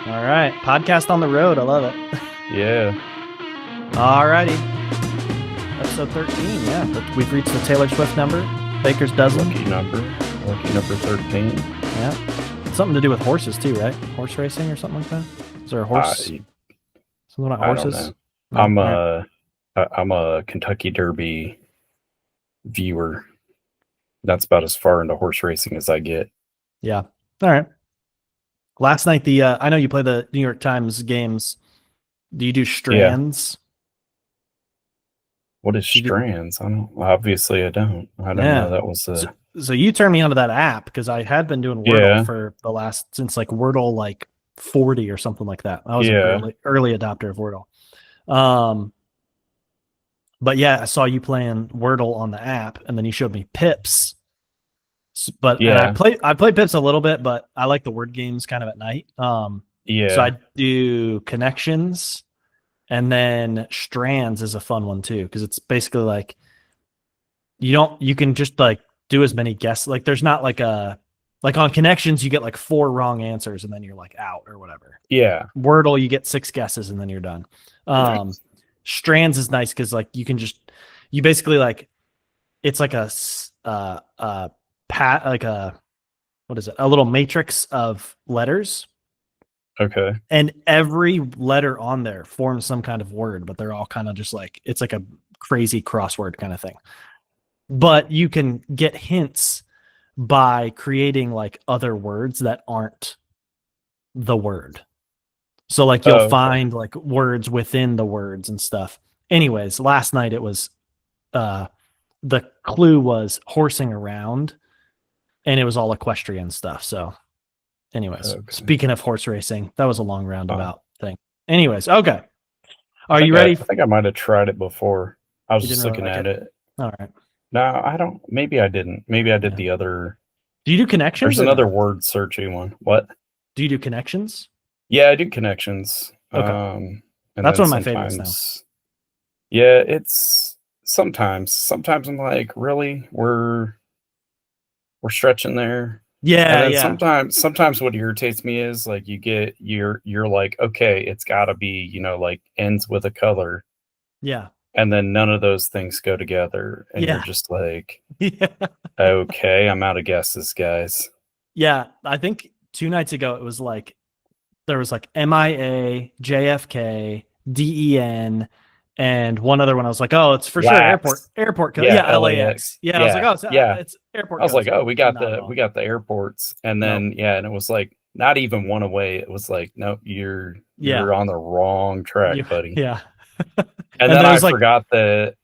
All right. Podcast on the road. I love it. Yeah. All righty. Episode 13. Yeah. We've reached the Taylor Swift number. Baker's dozen. Lucky number 13. Yeah. Something to do with horses too, right? Horse racing or something like that? Is there a horse? Something about horses? I don't know. I'm a Kentucky Derby viewer. That's about as far into horse racing as I get. Yeah. All right. Last night, I know you play the New York Times games. Do you do strands? Yeah. What is strands? Obviously I don't. I don't know. That was So you turned me onto that app because I had been doing Wordle for the since like Wordle 40 or something like that. I was an early adopter of Wordle. But yeah, I saw you playing Wordle on the app, and then you showed me Pips. But I play Pips a little bit, but I like the word games kind of at night. So I do Connections, and then Strands is a fun one too, because it's basically like you can just do as many guesses. Like there's not on Connections you get 4 wrong answers and then you're out or whatever. Yeah. Wordle you get 6 guesses and then you're done. Strands is nice because you basically it's like a a little matrix of letters. Okay. And every letter on there forms some kind of word, but they're all kind of just it's like a crazy crossword kind of thing. But you can get hints by creating other words that aren't the word. So you'll find words within the words and stuff. Anyways, last night it was the clue was horsing around, and it was all equestrian stuff. So anyways, Speaking of horse racing, that was a long roundabout thing. Anyways, okay. Are you ready? I think I might have tried it before. I was just looking at it. All right. No, I don't. Maybe I didn't. Maybe I did the other. Do you do Connections? There's another word searching one. What? Do you do Connections? Yeah, I do Connections. Okay. That's one of my favorites now. Yeah, it's sometimes I'm like, really? We're stretching there. Yeah, and then sometimes what irritates me is you're like, okay, it's gotta be, ends with a color. Yeah. And then none of those things go together. And you're just like, okay, I'm out of guesses, guys. Yeah. I think 2 nights ago it was there was MIA, JFK, DEN, and one other one. I was like, oh, it's for sure airport code. Yeah, LAX. Yeah, I was like, oh, it's airport. I was like, oh, we got the airports, and then and it was not even one away. It was no, you're on the wrong track, buddy. Yeah. and then I forgot that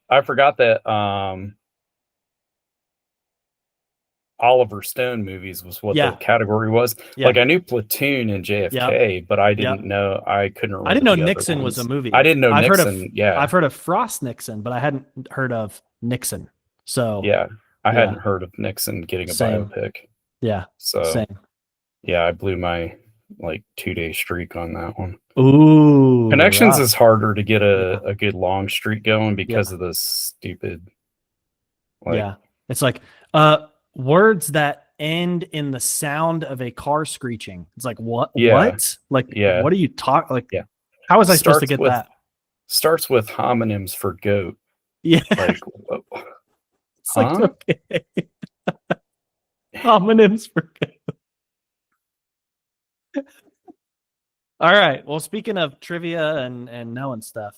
Oliver Stone movies was what the category was. Yeah. I knew Platoon and JFK, but I didn't know. I couldn't remember. I didn't know Nixon was a movie. I didn't know Nixon. I've heard of Frost Nixon, but I hadn't heard of Nixon. So I hadn't heard of Nixon getting a biopic. Yeah. So same. Yeah, I blew my 2-day streak on that one. Ooh. Connections is harder to get a good long streak going because of this stupid. It's words that end in the sound of a car screeching. It's what? What? What are you talking? How was I supposed to get that? Starts with homonyms for goat. Yeah. It's okay. Homonyms for goat. All right. Well, speaking of trivia and knowing stuff,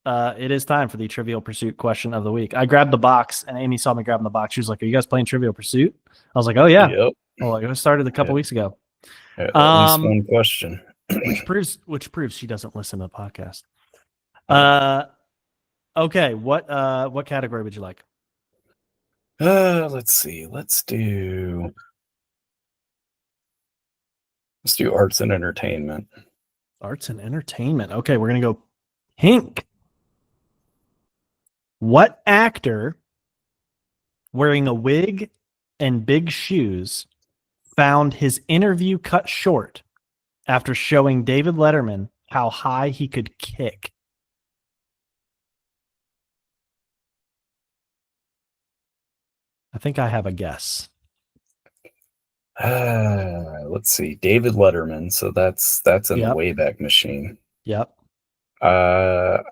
it is time for the Trivial Pursuit question of the week. I grabbed the box, and Amy saw me grabbing the box. She was like, "Are you guys playing Trivial Pursuit?" I was like, "Oh yeah." Yep. Well, it started a couple weeks ago. At least one question, which proves she doesn't listen to the podcast. Okay. What category would you like? Let's see. Let's do arts and entertainment. Arts and entertainment. Okay, we're gonna go pink. What actor wearing a wig and big shoes found his interview cut short after showing David Letterman how high he could kick? I think I have a guess. Let's see, David Letterman. So that's in the Yep. Wayback Machine. Yep. I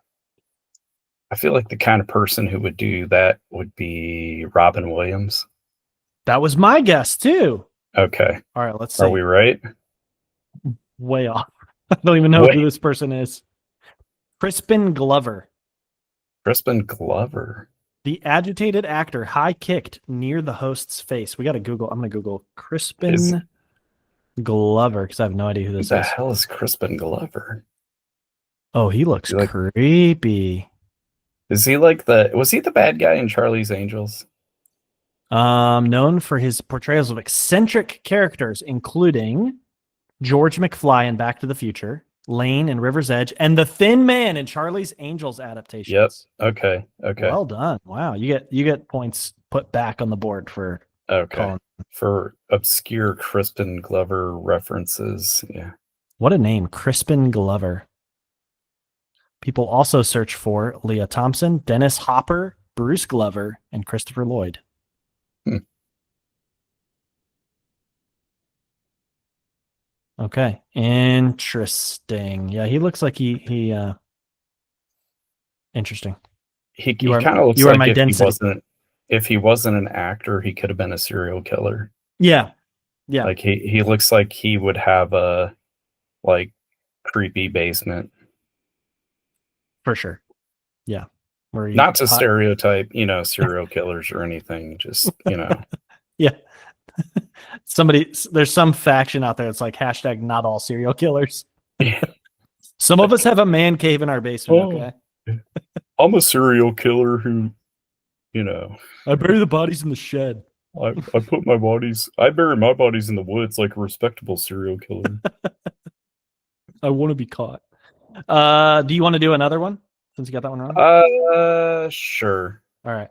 feel like the kind of person who would do that would be Robin Williams. That was my guess too. Okay, All right, let's see. are we right? Way off. I don't even know who this person is. Crispin Glover. Crispin Glover. The agitated actor high kicked near the host's face. We got to Google. I'm going to Google Crispin Glover because I have no idea who this is. Who the hell is Crispin Glover? Oh, he looks creepy. Is he like was he the bad guy in Charlie's Angels? Known for his portrayals of eccentric characters, including George McFly in Back to the Future, Lane in River's Edge, and the Thin Man in Charlie's Angels adaptations. Yep. Okay. Well done. Wow. You get points put back on the board for for obscure Crispin Glover references. Yeah. What a name, Crispin Glover. People also search for Leah Thompson, Dennis Hopper, Bruce Glover, and Christopher Lloyd. Okay, interesting. Yeah, he looks like he interesting. He kind of looks you like are my if he wasn't an actor, he could have been a serial killer. Yeah. Like he looks like he would have a creepy basement. For sure. Yeah. Not to stereotype, serial killers or anything. Just Yeah. There's some faction out there that's like hashtag not all serial killers. Yeah. Some of us have a man cave in our basement. Okay. I'm a serial killer who, I bury the bodies in the shed. I bury my bodies in the woods like a respectable serial killer. I want to be caught. Do you want to do another one since you got that one wrong? Sure. All right.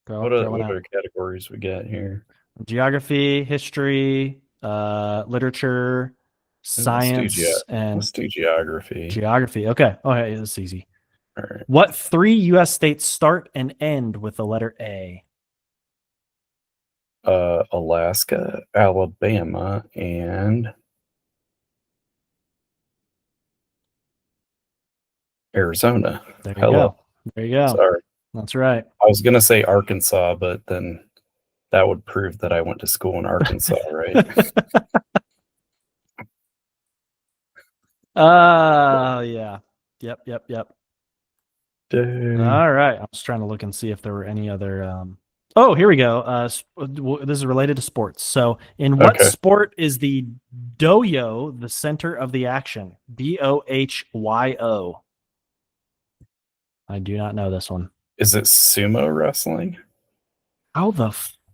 What other categories we got here? Geography, history, literature, science, let's do geography. Geography. Okay. Okay, this is easy. All right. What 3 U.S. states start and end with the letter A? Alaska, Alabama, and Arizona. There you go. There you go. Sorry. That's right. I was going to say Arkansas, but then that would prove that I went to school in Arkansas, right? Yeah. Yep. Dang. All right. I was trying to look and see if there were any other. Oh, here we go. This is related to sports. So, in what sport is the dohyo the center of the action? BOHYO. I do not know this one. Is it sumo wrestling? How the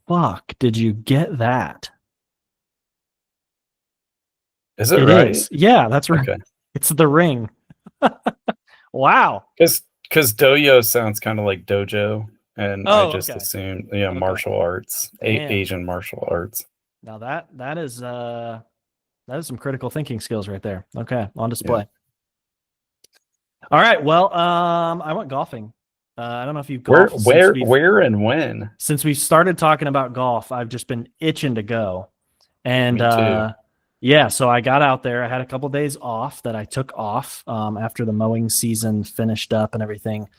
fuck did you get that? Is it right? Is. Yeah, that's right. Okay. It's the ring. Wow. Because dohyo sounds kind of like dojo, and I just assumed, martial arts, Asian martial arts. Now that is some critical thinking skills right there. Okay, on display. Yeah. All right. Well, I went golfing. I don't know if you've golfed. Where and when? Since we started talking about golf, I've just been itching to go. And Me too. Yeah, so I got out there. I had a couple of days off that I took off after the mowing season finished up and everything.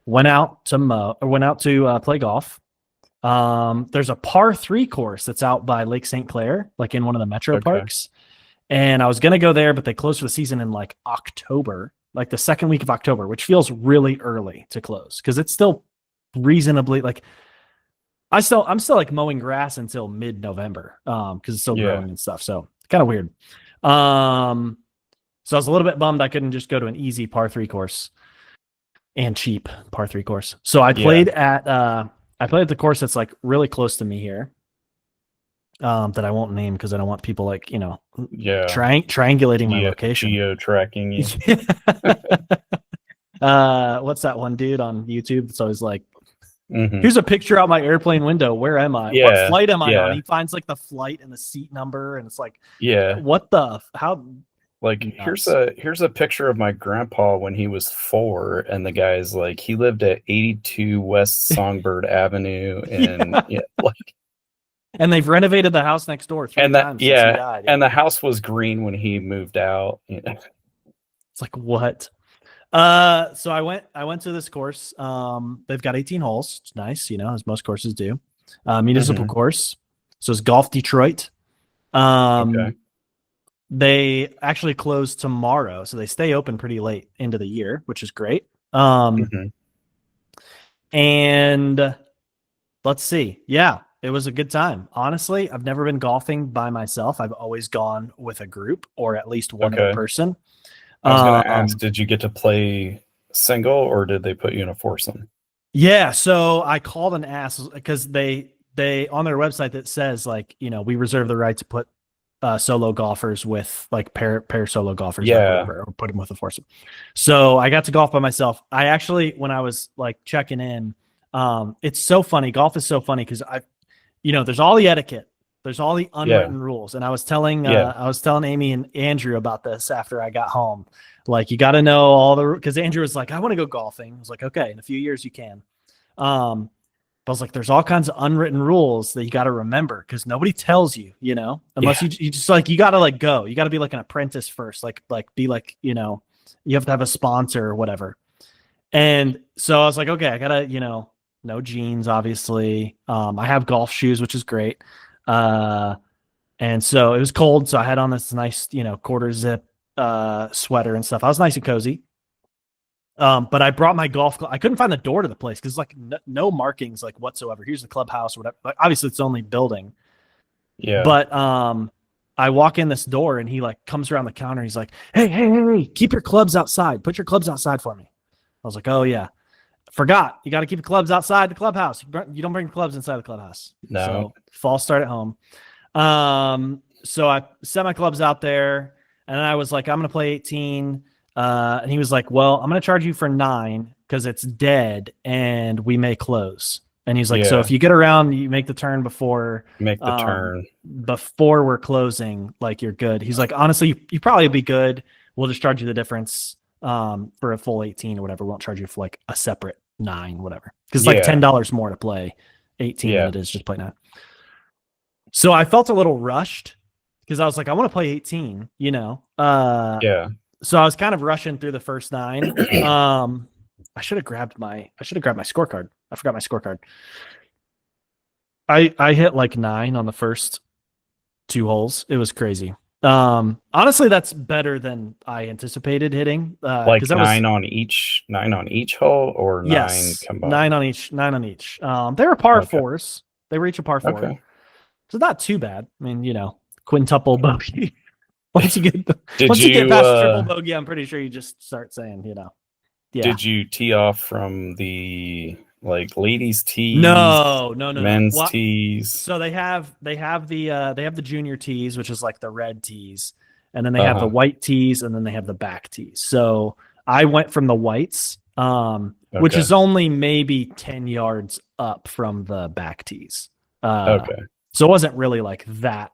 Went out to play golf. There's a par 3 course that's out by Lake St. Clair, like in one of the metro parks. And I was going to go there, but they closed for the season in like October, like the second week of October, which feels really early to close because it's still reasonably like I'm still like mowing grass until mid-November because it's still growing and stuff. So kind of weird. So I was a little bit bummed I couldn't just go to an easy par 3 course and cheap par 3 course. So I played at the course that's like really close to me here. That I won't name because I don't want people like, triangulating my location. Geo-tracking you. What's that one dude on YouTube that's always like, here's a picture out my airplane window. Where am I? Yeah, what flight am I on? He finds like the flight and the seat number, and it's like, what the how? Like nuts. here's a picture of my grandpa when he was 4, and the guy's like he lived at 82 West Songbird Avenue, and like And they've renovated the house next door 3 times since he died. And the house was green when he moved out. It's like, what? So I went to this course. They've got 18 holes. It's nice, as most courses do. Municipal course. So it's Golf Detroit. Okay. They actually close tomorrow, so they stay open pretty late into the year, which is great. And let's see. Yeah, it was a good time. Honestly, I've never been golfing by myself. I've always gone with a group or at least one other person. I was going to ask, did you get to play single or did they put you in a foursome? Yeah, so I called and asked because they on their website that says like, we reserve the right to put solo golfers with like pair solo golfers or whatever, or put them with a foursome. So I got to golf by myself. I actually, when I was like checking in, it's so funny. Golf is so funny because there's all the etiquette. There's all the unwritten rules. And I was telling Amy and Andrew about this after I got home. Like, you got to know all the, because Andrew was like, I want to go golfing. I was like, okay, in a few years you can. But I was like, there's all kinds of unwritten rules that you got to remember because nobody tells you, unless you just like, you got to like go. You got to be like an apprentice first, like be like, you have to have a sponsor or whatever. And so I was like, okay, I got to, no jeans, obviously. I have golf shoes, which is great. And so it was cold. So I had on this nice, quarter zip sweater and stuff. I was nice and cozy. But I brought my golf. I couldn't find the door to the place because like no markings like whatsoever. Here's the clubhouse or whatever. Like, obviously, it's only building. Yeah. But I walk in this door and he like comes around the counter. He's like, hey, keep your clubs outside. Put your clubs outside for me. I was like, oh yeah, forgot. You got to keep the clubs outside the clubhouse. You don't bring clubs inside the clubhouse. No. So false start at home. So I set my clubs out there and I was like, I'm gonna play 18. And he was like, well, I'm going to charge you for 9 because it's dead and we may close. And he's like, so if you get around, you make the turn before we're closing, like you're good. He's like, honestly, you probably be good. We'll just charge you the difference for a full 18 or whatever. We won't charge you for like a separate 9, whatever. Because it's like $10 more to play 18 than it is just play 9. So I felt a little rushed because I was like, I want to play 18, So I was kind of rushing through the first 9. I should have grabbed my scorecard. I forgot my scorecard. I hit like 9 on the first 2 holes. It was crazy. Honestly, that's better than I anticipated hitting. Like 9 on each hole or 9 combined? 9 on each. They were par 4s. They were each a par 4. Okay. So not too bad. I mean, quintuple bogey. Once you get past triple bogey, I'm pretty sure you just start saying, Did you tee off from the like ladies tees? No. Men's tees. So they have the junior tees, which is like the red tees, and then they have the white tees, and then they have the back tees. So I went from the whites, which is only maybe 10 yards up from the back tees. Okay. So it wasn't really like that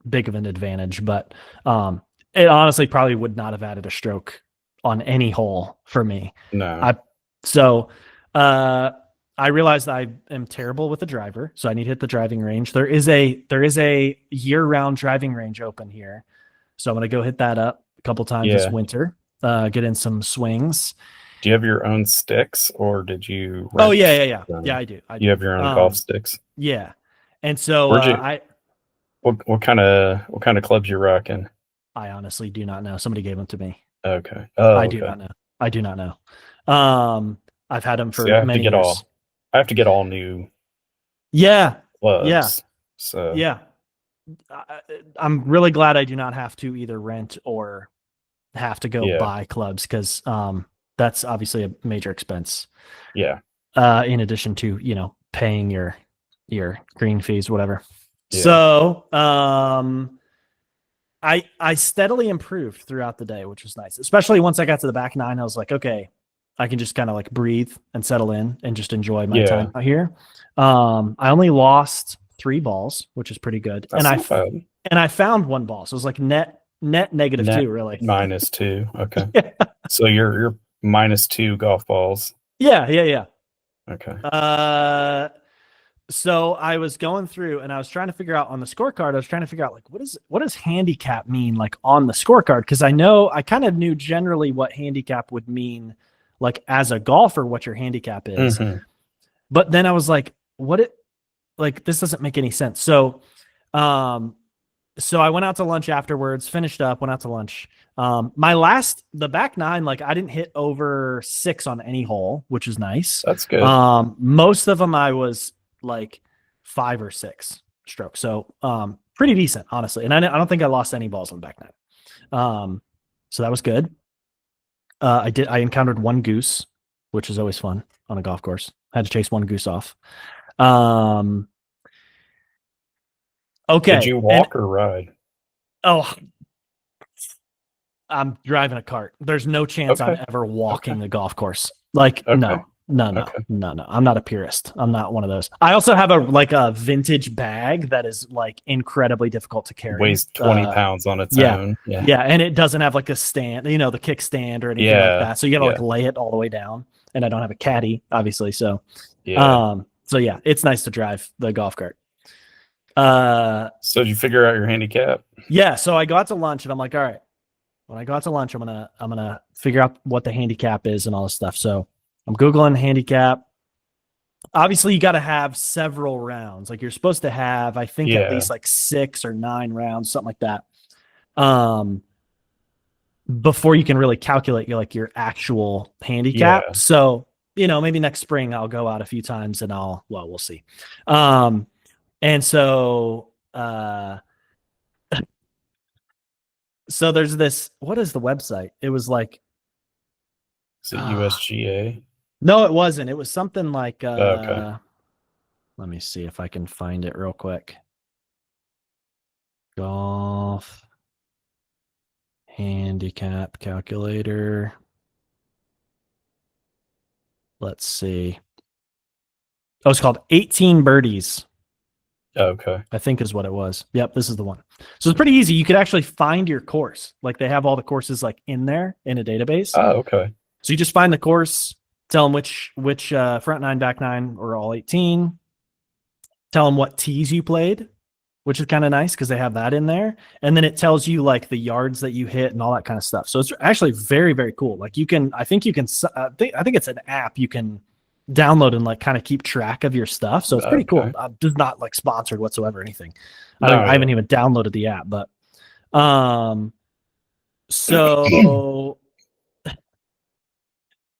big of an advantage, but it honestly probably would not have added a stroke on any hole for me. No. I realized I am terrible with the driver, so I need to hit the driving range. There is a year-round driving range open here, so I'm gonna go hit that up a couple times this winter. Get in some swings. Do you have your own sticks, or did you? Oh yeah. Yeah, I do. You have your own golf sticks. Yeah, and so What kind of clubs you rocking? I honestly do not know. Somebody gave them to me. Okay. I do not know. I've had them for many years. I have to get all new. Yeah. Clubs. Yeah. So yeah. I'm really glad I do not have to either rent or have to go buy clubs because that's obviously a major expense. Yeah. In addition to paying your green fees, whatever. Yeah. So I steadily improved throughout the day, which was nice. Especially once I got to the back 9, I was like, okay, I can just kind of like breathe and settle in and just enjoy my time out here. I only lost 3 balls, which is pretty good. That's and I found 1 ball. So it was like net -2, really. -2. Okay. Yeah. So you're -2 golf balls. Yeah. Okay. So I was going through and I was trying to figure out on the scorecard, I was trying to figure out like what does handicap mean like on the scorecard? Because I kind of knew generally what handicap would mean like as a golfer, what your handicap is. Mm-hmm. But then I was like, this doesn't make any sense. So I went out to lunch afterwards, finished up, went out to lunch. The back nine, like I didn't hit over 6 on any hole, which is nice. That's good. Most of them I was like 5 or 6 strokes. So, pretty decent, honestly. And I don't think I lost any balls on the back nine. So that was good. I encountered one goose, which is always fun on a golf course. I had to chase one goose off. Okay. Did you walk or ride? Oh, I'm driving a cart. There's no chance I'm ever walking a golf course. Like, no. I'm not a purist. I'm not one of those. I also have a vintage bag that is like incredibly difficult to carry. Weighs 20 pounds on its own. Yeah. And it doesn't have like a stand, the kick stand or anything like that. So you gotta like lay it all the way down. And I don't have a caddy, obviously. So, it's nice to drive the golf cart. So did you figure out your handicap? Yeah. So I go out to lunch and I'm like, all right, when I go out to lunch, I'm gonna figure out what the handicap is and all this stuff. So I'm Googling handicap. Obviously, you got to have several rounds. Like you're supposed to have, I think, at least like 6 or 9 rounds, something like that. Before you can really calculate your actual handicap. Yeah. So, maybe next spring I'll go out a few times and we'll see. And so, so there's this, what is the website? It was like, is it USGA? No, it wasn't. It was something like, okay. Let me see if I can find it real quick. Golf handicap calculator. Let's see. Oh, it's called 18 Birdies. Okay. I think is what it was. Yep, this is the one. So it's pretty easy. You could actually find your course. Like they have all the courses like in there in a database. Oh, okay. So you just find the course, tell them which front 9, back 9 or all 18. Tell them what tees you played, which is kind of nice because they have that in there. And then it tells you like the yards that you hit and all that kind of stuff. So it's actually very, very cool. Like I think it's an app you can download and like kind of keep track of your stuff. So it's pretty cool. Just not like sponsored whatsoever or anything. I haven't even downloaded the app, but so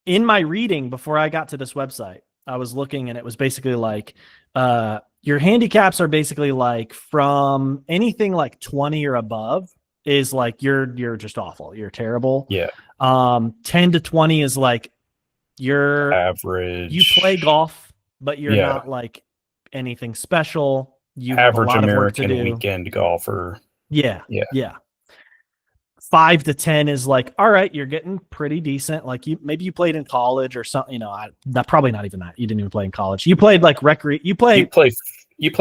in my reading before I got to this website, I was looking and it was basically like your handicaps are basically like from anything like 20 or above is like you're just awful. You're terrible. Yeah. 10 to 20 is like you're average. You play golf, but you're not like anything special. You average have a lot American of work to do. weekend golfer. Yeah. 5 to 10 is like, all right, you're getting pretty decent. Like maybe you played in college or something. Probably not even that. You didn't even play in college. You played like You play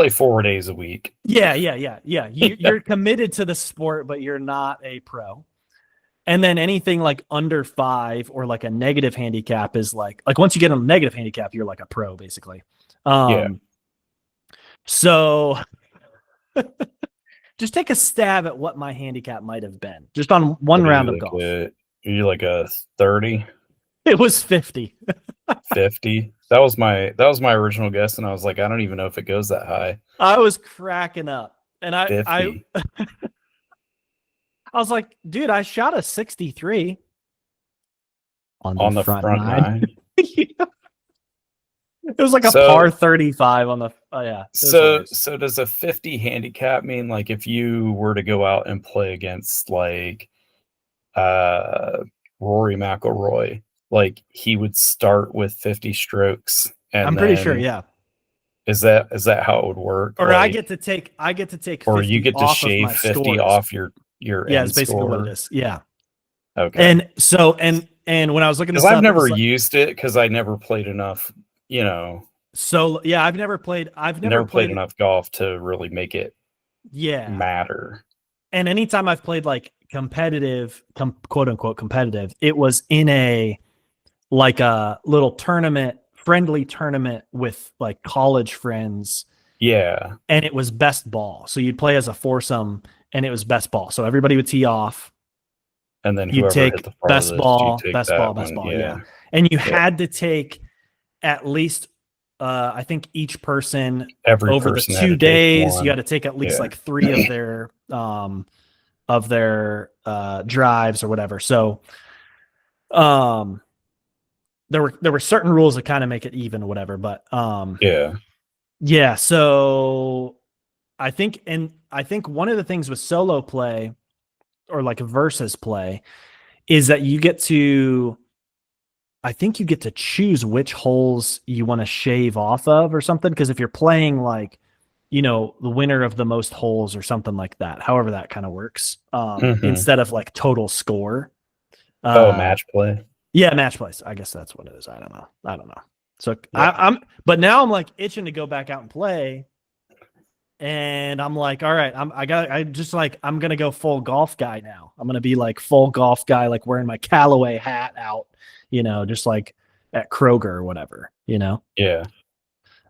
4 days a week. Yeah. You're committed to the sport, but you're not a pro. And then anything like under 5 or like a negative handicap is like once you get a negative handicap, you're like a pro basically. So just take a stab at what my handicap might have been just on one round of golf. Are you like a 30? It was 50. 50. That was my original guess, and I was like, I don't even know if it goes that high. I was cracking up, and 50. I was like, dude, I shot a 63 on the front 9. It was like a par 35 on the So does a 50 handicap mean like if you were to go out and play against like Rory McIlroy, like he would start with 50 strokes? And I'm pretty sure, yeah. Is that how it would work? Or like, I get to take 50 or you get to shave 50 scores. off your it's basically score. what it is. Yeah. Okay. And so and when I was looking because I've never used it because I never played enough, So yeah, I've never played enough golf to really make it matter. And anytime I've played like competitive, quote unquote competitive, it was in a little tournament friendly tournament with like college friends. Yeah. And it was best ball. So you'd play as a foursome and it was best ball. So everybody would tee off. And then You'd whoever hit take the best farthest, you ball, take best that ball, one. best ball. Yeah. And you had to take at least, I think each person Every over the person had 2 to take days, one. you had to take at least like 3 of their drives or whatever. So, there were certain rules that kind of make it even or whatever, but yeah. So I think one of the things with solo play or like versus play is that you get to choose which holes you want to shave off of or something. Because if you're playing like, the winner of the most holes or something like that, however that kind of works, instead of like total score. Match play. Yeah, match plays. I guess that's what it is. I don't know. So yeah. But now I'm like itching to go back out and play. And I'm like, all right, I'm gonna go full golf guy now. I'm gonna be like full golf guy, like wearing my Callaway hat out, just like at Kroger or whatever, Yeah.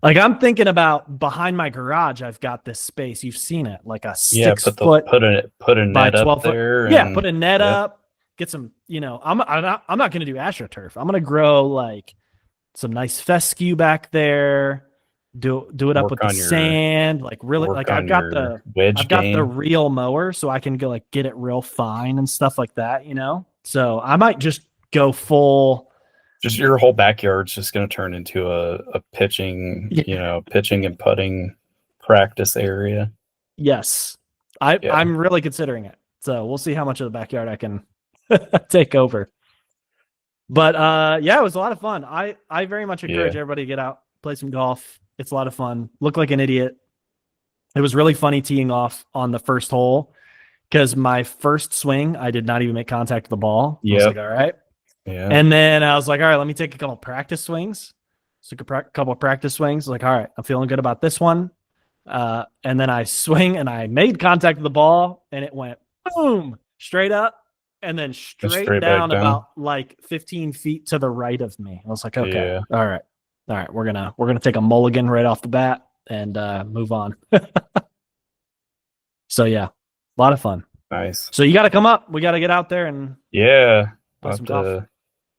Like I'm thinking about behind my garage, I've got this space. You've seen it, like a 6 foot put a net up there. Yeah, put a net up, get some, I'm not gonna do AstroTurf. I'm gonna grow like some nice fescue back there. Do it up with the sand, like really, like I've got the real mower, so I can go like get it real fine and stuff like that, So I might just go full. Just your whole backyard's just going to turn into a pitching, pitching and putting practice area. Yes, I'm really considering it. So we'll see how much of the backyard I can take over. But it was a lot of fun. I very much encourage everybody to get out, play some golf. It's a lot of fun. Look like an idiot. It was really funny teeing off on the first hole because my first swing, I did not even make contact with the ball. I was like, all right. Yeah. And then I was like, all right, let me take a couple practice swings. Took a couple of practice swings. Like, all right, I'm feeling good about this one. And then I swing and I made contact with the ball and it went boom, straight up and then straight down about like 15 feet to the right of me. I was like, okay, all right. We're gonna take a mulligan right off the bat and move on. So yeah, a lot of fun. Nice. So you got to come up. We got to get out there and play some golf.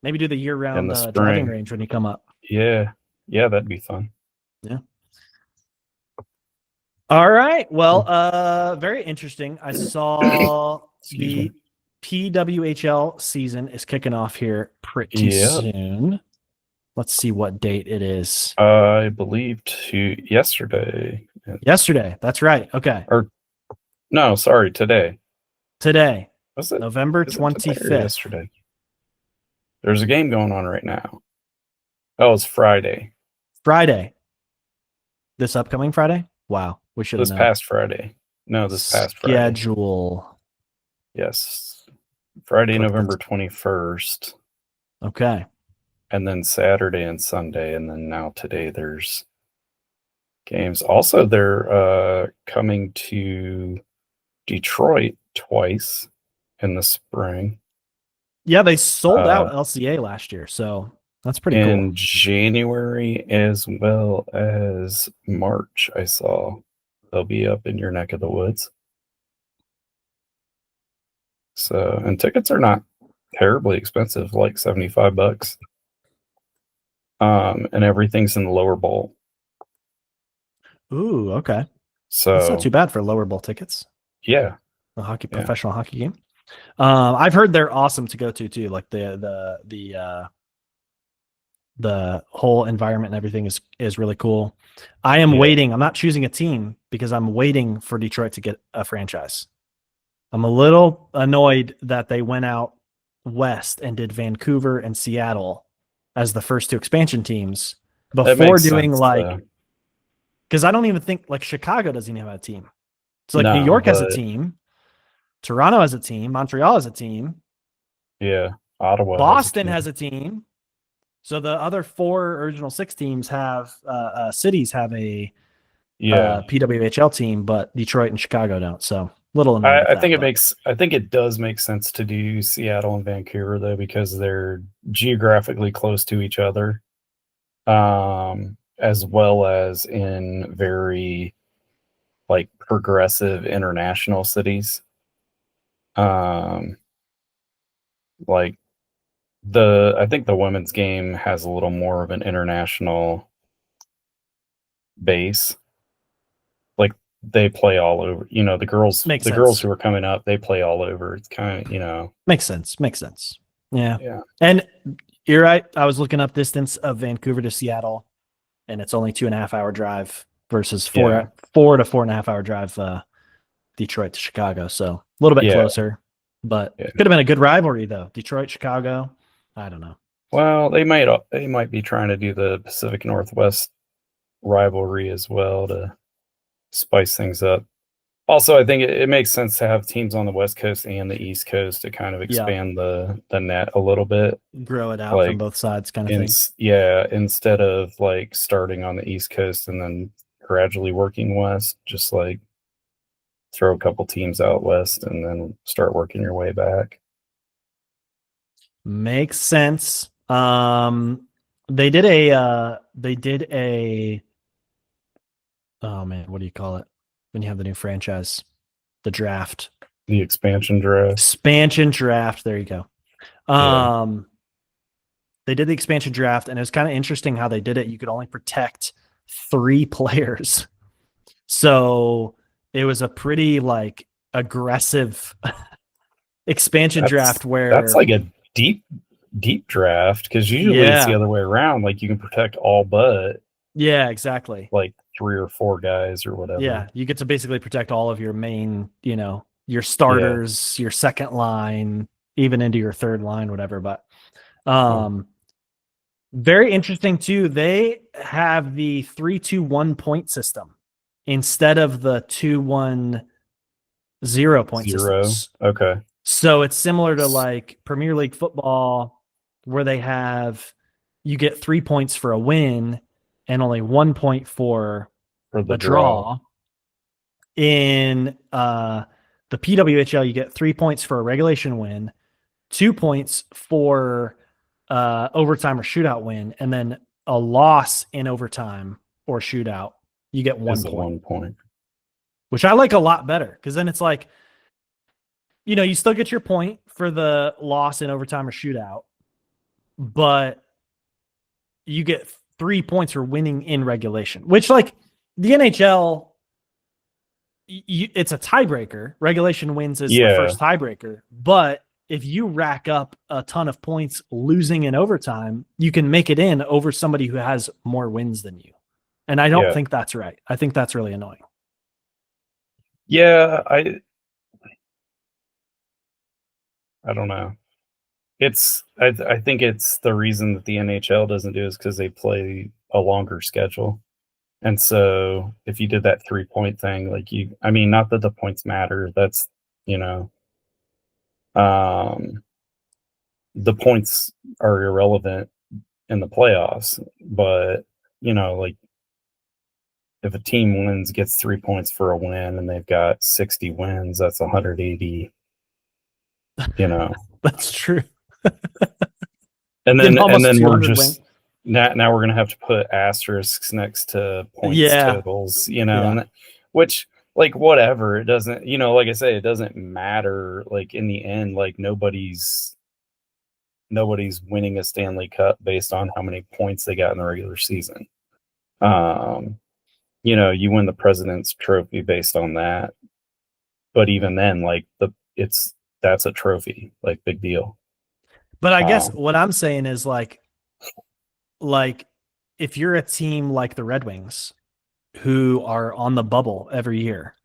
Maybe do the year-round driving range when you come up. Yeah, that'd be fun. Yeah. All right. Well, very interesting. I saw the PWHL season is kicking off here pretty soon. Let's see what date it is. I believe yesterday. Yesterday. That's right. Okay. Or no, sorry, today. Today. Was it November 25th? Yesterday. There's a game going on right now. Oh, it's Friday. Friday. This upcoming Friday? Wow. We should have known. This past Friday. No, this past Friday. Schedule. Yes. Friday, November 21st. Okay. And then Saturday and Sunday, and then now today there's games. Also, they're coming to Detroit twice in the spring. Yeah, they sold out LCA last year, so that's pretty cool. In January as well as March, I saw they'll be up in your neck of the woods. So, and tickets are not terribly expensive, like $75. And everything's in the lower bowl. Ooh, okay. So that's not too bad for lower bowl tickets. Yeah. A professional hockey game. I've heard they're awesome to go to too. Like the whole environment and everything is really cool. I am waiting. I'm not choosing a team because I'm waiting for Detroit to get a franchise. I'm a little annoyed that they went out west and did Vancouver and Seattle as the first two expansion teams before doing because I don't even think like Chicago doesn't even have a team. So like New York has a team, Toronto has a team, Montreal has a team. Yeah. Ottawa. Boston has a team. So the other 4 original 6 teams have cities have a PWHL team, but Detroit and Chicago don't. So little annoying. I think it does make sense to do Seattle and Vancouver though, because they're geographically close to each other. as well as in very like progressive international cities. Like I think the women's game has a little more of an international base. Like they play all over, the girls, Makes girls sense. who are coming up, they play all over. It's kind of, Makes sense. Yeah. yeah. And you're right. I was looking up distance of Vancouver to Seattle, and it's only 2.5 hour drive versus four Yeah. to 4.5 hour drive Detroit to Chicago. So a little bit Yeah. closer, but it could have been a good rivalry though. Detroit, Chicago. I don't know. Well, they might be trying to do the Pacific Northwest rivalry as well to spice things up. Also, I think it makes sense to have teams on the West Coast and the East Coast to kind of expand the net a little bit. Grow it out from both sides kind of thing. Yeah, instead of like starting on the East Coast and then gradually working west, just like throw a couple teams out west and then start working your way back. Makes sense. They did a oh man, what do you call it when you have the new franchise? The draft. The expansion draft. Expansion draft. There you go. They did the expansion draft, and it was kind of interesting how they did it. You could only protect 3 players. So it was a pretty like aggressive expansion draft where that's like a deep draft, because usually it's the other way around. Like you can protect all but exactly like 3 or 4 guys or whatever. Yeah, you get to basically protect all of your main, your starters, your second line, even into your third line, whatever. But very interesting too. They have the 3-2-1 point system instead of the 2-1-0 point system. Okay. So it's similar to like Premier League football, where you get 3 points for a win and only 1 point for the draw. In the PWHL, you get 3 points for a regulation win, 2 points for overtime or shootout win, and then a loss in overtime or shootout, you get 1 point. 1 point. Which I like a lot better, because then it's like, you still get your point for the loss in overtime or shootout, but you get 3 points for winning in regulation, which like the NHL, it's a tiebreaker. Regulation wins is the first tiebreaker, but if you rack up a ton of points losing in overtime, you can make it in over somebody who has more wins than you. And I don't think that's right. I think that's really annoying. Yeah, I don't know. I think it's the reason that the NHL doesn't do is because they play a longer schedule. And so if you did that 3-point thing, like not that the points matter, that's, the points are irrelevant in the playoffs, but, like if a team gets 3 points for a win and they've got 60 wins, that's 180, That's true. and then we're just now we're going to have to put asterisks next to points totals, which like whatever, it doesn't, like I say, it doesn't matter. Like in the end, like nobody's winning a Stanley Cup based on how many points they got in the regular season. You win the President's Trophy based on that, but even then, like that's a trophy, like big deal. But I guess what I'm saying is like if you're a team like the Red Wings who are on the bubble every year,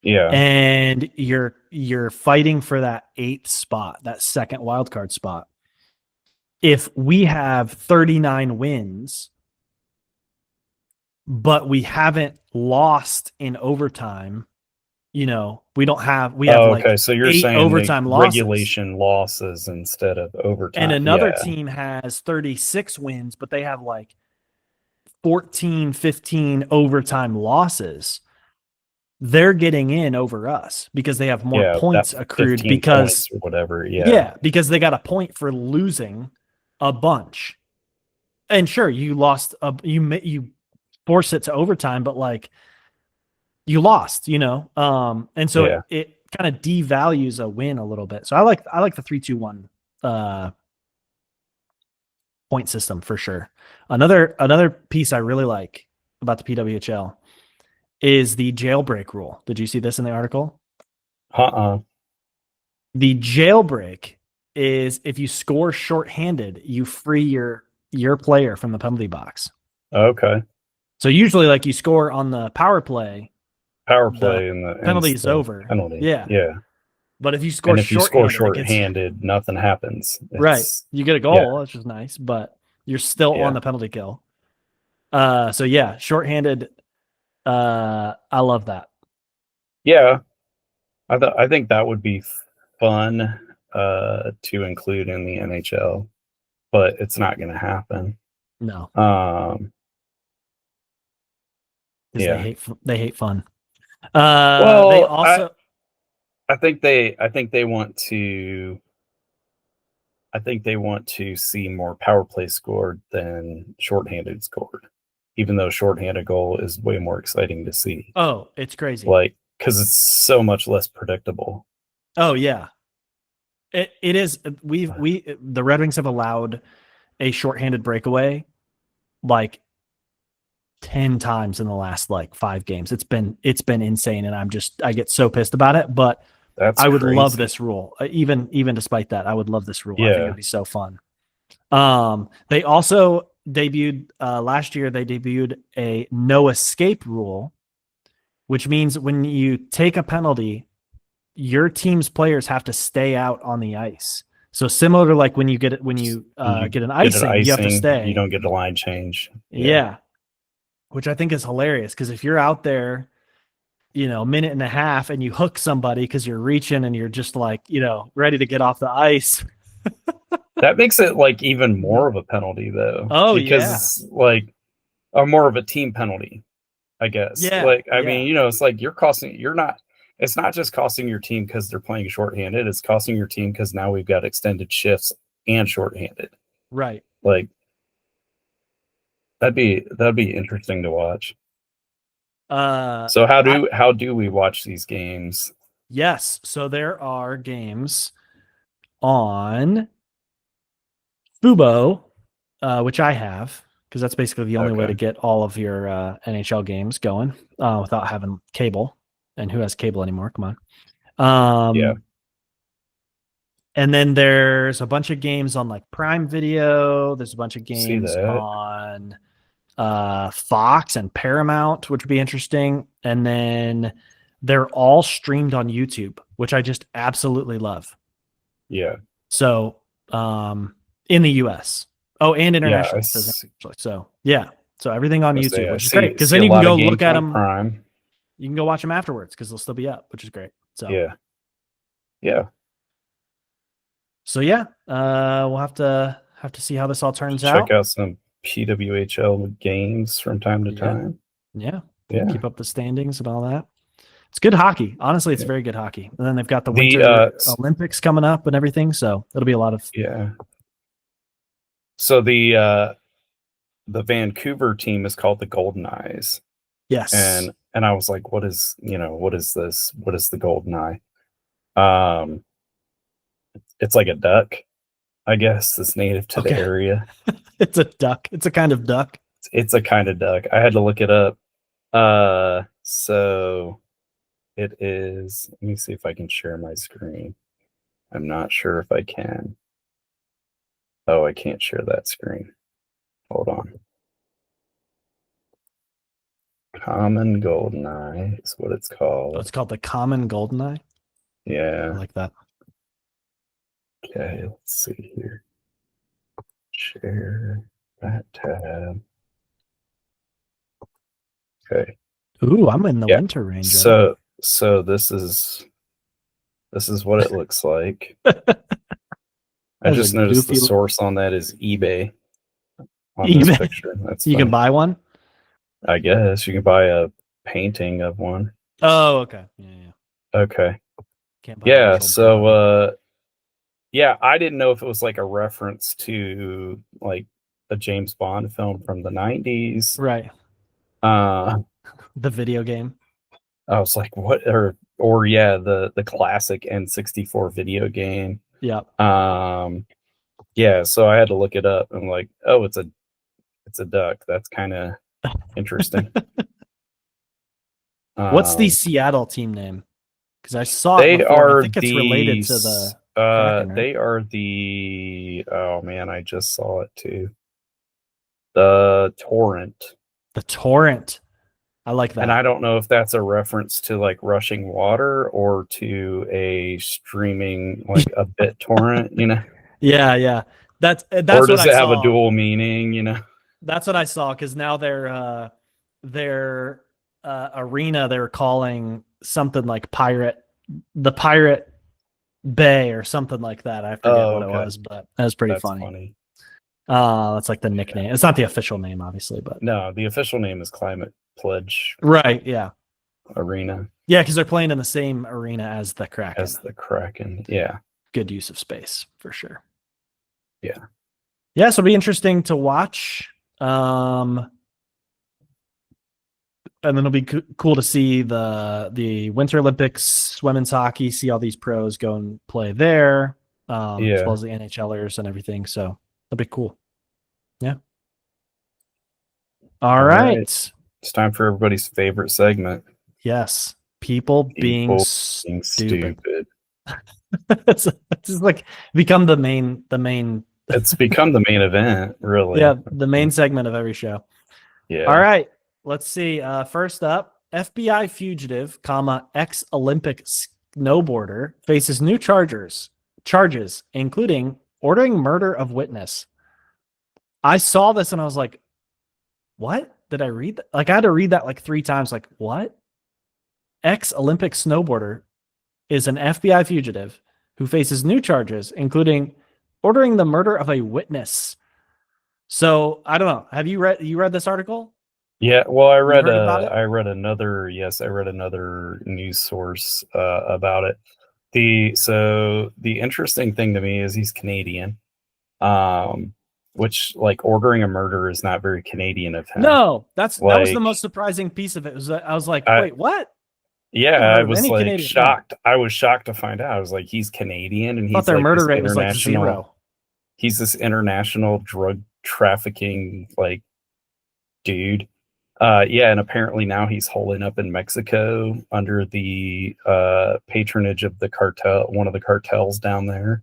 and you're fighting for that 8th spot, that second wildcard spot. If we have 39 wins, but we haven't lost in overtime, we have so you're 8 saying overtime losses. Regulation losses instead of overtime. And another team has 36 wins, but they have like 14, 15 overtime losses. They're getting in over us because they have more points accrued because or whatever. because they got a point for losing a bunch. And sure, you lost you forced it to overtime, but like you lost, and so Yeah. it kind of devalues a win a little bit. So I like the 3-2-1 point system for sure. Another piece I really like about the PWHL is the jailbreak rule. Did you see this in the article? The jailbreak is if you score shorthanded, you free your player from the penalty box. Okay. So usually, like you score on the power play, Power the play and penalty is the over. penalty. Yeah. Yeah. But if you score And if you score shorthanded, it gets shorthanded, nothing happens. right. It's You get a yeah, goal, which is nice, but you're still on yeah, the penalty kill. So yeah, shorthanded. I love that. yeah. I think that would be fun to include in the NHL, but it's not going to happen. No, Um, because yeah. they hate fun. They Well, also I think they want to. I think they want to see more power play scored than shorthanded scored, even though shorthanded goal is way more exciting to see. oh, it's crazy. Like, because it's so much less predictable. Oh yeah, it is. The Red Wings have allowed a shorthanded breakaway like 10 times in the last like 5 games. It's been insane, and I get so pissed about it. But That's I would love crazy. this rule. Even despite that, I would love this rule. I think it Yeah, would be so fun. They also debuted last year. They debuted a no escape rule, which means when you take a penalty, your team's players have to stay out on the ice. So similar to like when you get you get an get an icing, you have to icing, you stay. don't get a line change. Yeah, which I think is hilarious because if you're out there, a minute and a half and you hook somebody because you're reaching and you're just like, ready to get off the ice. That makes it like even more of a penalty though, Oh yeah. because like or more of a team penalty, I guess. Yeah. Like, I Yeah. mean, it's like it's not just costing your team because they're playing shorthanded. It's costing your team because now we've got extended shifts and shorthanded. Right. Like, that'd be interesting to watch. So how do we watch these games? Yes. So there are games on Fubo, which I have, because that's basically the only way to Okay. get all of your NHL games going without having cable. And who has cable anymore? Come on. Yeah. And then there's a bunch of games on like Prime Video. There's a bunch of See games that? on Fox and Paramount, which would be interesting. And then they're all streamed on YouTube, which I just absolutely love. Yeah. So in the US. Oh, and Yeah. internationally. So yeah. So everything on YouTube, I which is great. Because see then a you can lot go of look games at on them. Prime. You can go watch them afterwards because they'll still be up, which is great. So Yeah. Yeah. So yeah, we'll have to see how this all turns Check out. out some PWHL games from time to time. Yeah. Yeah. Keep up the standings and all that. It's good hockey. Honestly, it's very good hockey. And then they've got the Winter Olympics coming up and everything, so it'll be a lot of yeah. So the Vancouver team is called the Golden Eyes. yes. And I was like, what is this? What is the Golden Eye? It's like a duck, I guess, that's native to the area. It's a duck. It's a kind of duck. It's a kind of duck. I had to look it up. So it is, let me see if I can share my screen. I'm not sure if I can. Oh, I can't share that screen. Hold on. Common goldeneye is what it's called. Oh, it's called the common goldeneye. Yeah. I like that. Okay, let's see here. Share that tab. Okay. Ooh, I'm in the winter range. So this is what it looks like. I just noticed the source on that is eBay. On this picture, that's you can buy one. I guess you can buy a painting of one. Oh, okay. Yeah. Okay. Can't buy so yeah, I didn't know if it was like a reference to like a James Bond film from the 90s. Right. Uh, The video game. I was like, what? Or yeah, the classic N64 video game. Yeah. Yeah, so I had to look it up. I'm like, oh, it's a duck. That's kind of interesting. What's the Seattle team name? Because I saw it They before. are I think it's related to the Kraken, right? they are the, oh man, I just saw it too. The Torrent. The Torrent. I like that. And I don't know if that's a reference to like rushing water or to a streaming, like a BitTorrent, you know? Yeah. That's Or what does I it have saw. a dual meaning, you know? That's what I saw, because now their arena, they're calling something like the Pirate Bay or something like that. I forget what it was, but that was pretty funny. That's like the nickname. Yeah. It's not the official name, obviously, but no, the official name is Climate Pledge. Right, yeah. Arena. Yeah, because they're playing in the same arena as the Kraken. Yeah. Good use of space for sure. Yeah. Yeah, so it'll be interesting to watch. And then it'll be cool to see the Winter Olympics, women's hockey, see all these pros go and play there, as well as the NHLers and everything. So it'll be cool. Yeah. All right. It's time for everybody's favorite segment. Yes. People being stupid. It's just like become the main. It's become the main event, really. Yeah, the main segment of every show. Yeah. All right. Let's see. First up, FBI fugitive, ex-Olympic snowboarder faces new charges, including ordering murder of witness. I saw this and I was like, what? Did I read that? Like, I had to read that like 3 times. Like, what? Ex-Olympic snowboarder is an FBI fugitive who faces new charges, including ordering the murder of a witness. So I don't know. Have you read this article? Yeah, well, I read another news source about it. So the interesting thing to me is he's Canadian. Which, like, ordering a murder is not very Canadian of him. No, that was the most surprising piece of it. I was like, wait, what? Yeah, I was like Canadian, shocked. Yeah. I was shocked to find out. I was like, he's Canadian, and he's their murder rate was like 0. He's this international drug trafficking like dude. Yeah, and apparently now he's holing up in Mexico under the patronage of the cartel, one of the cartels down there.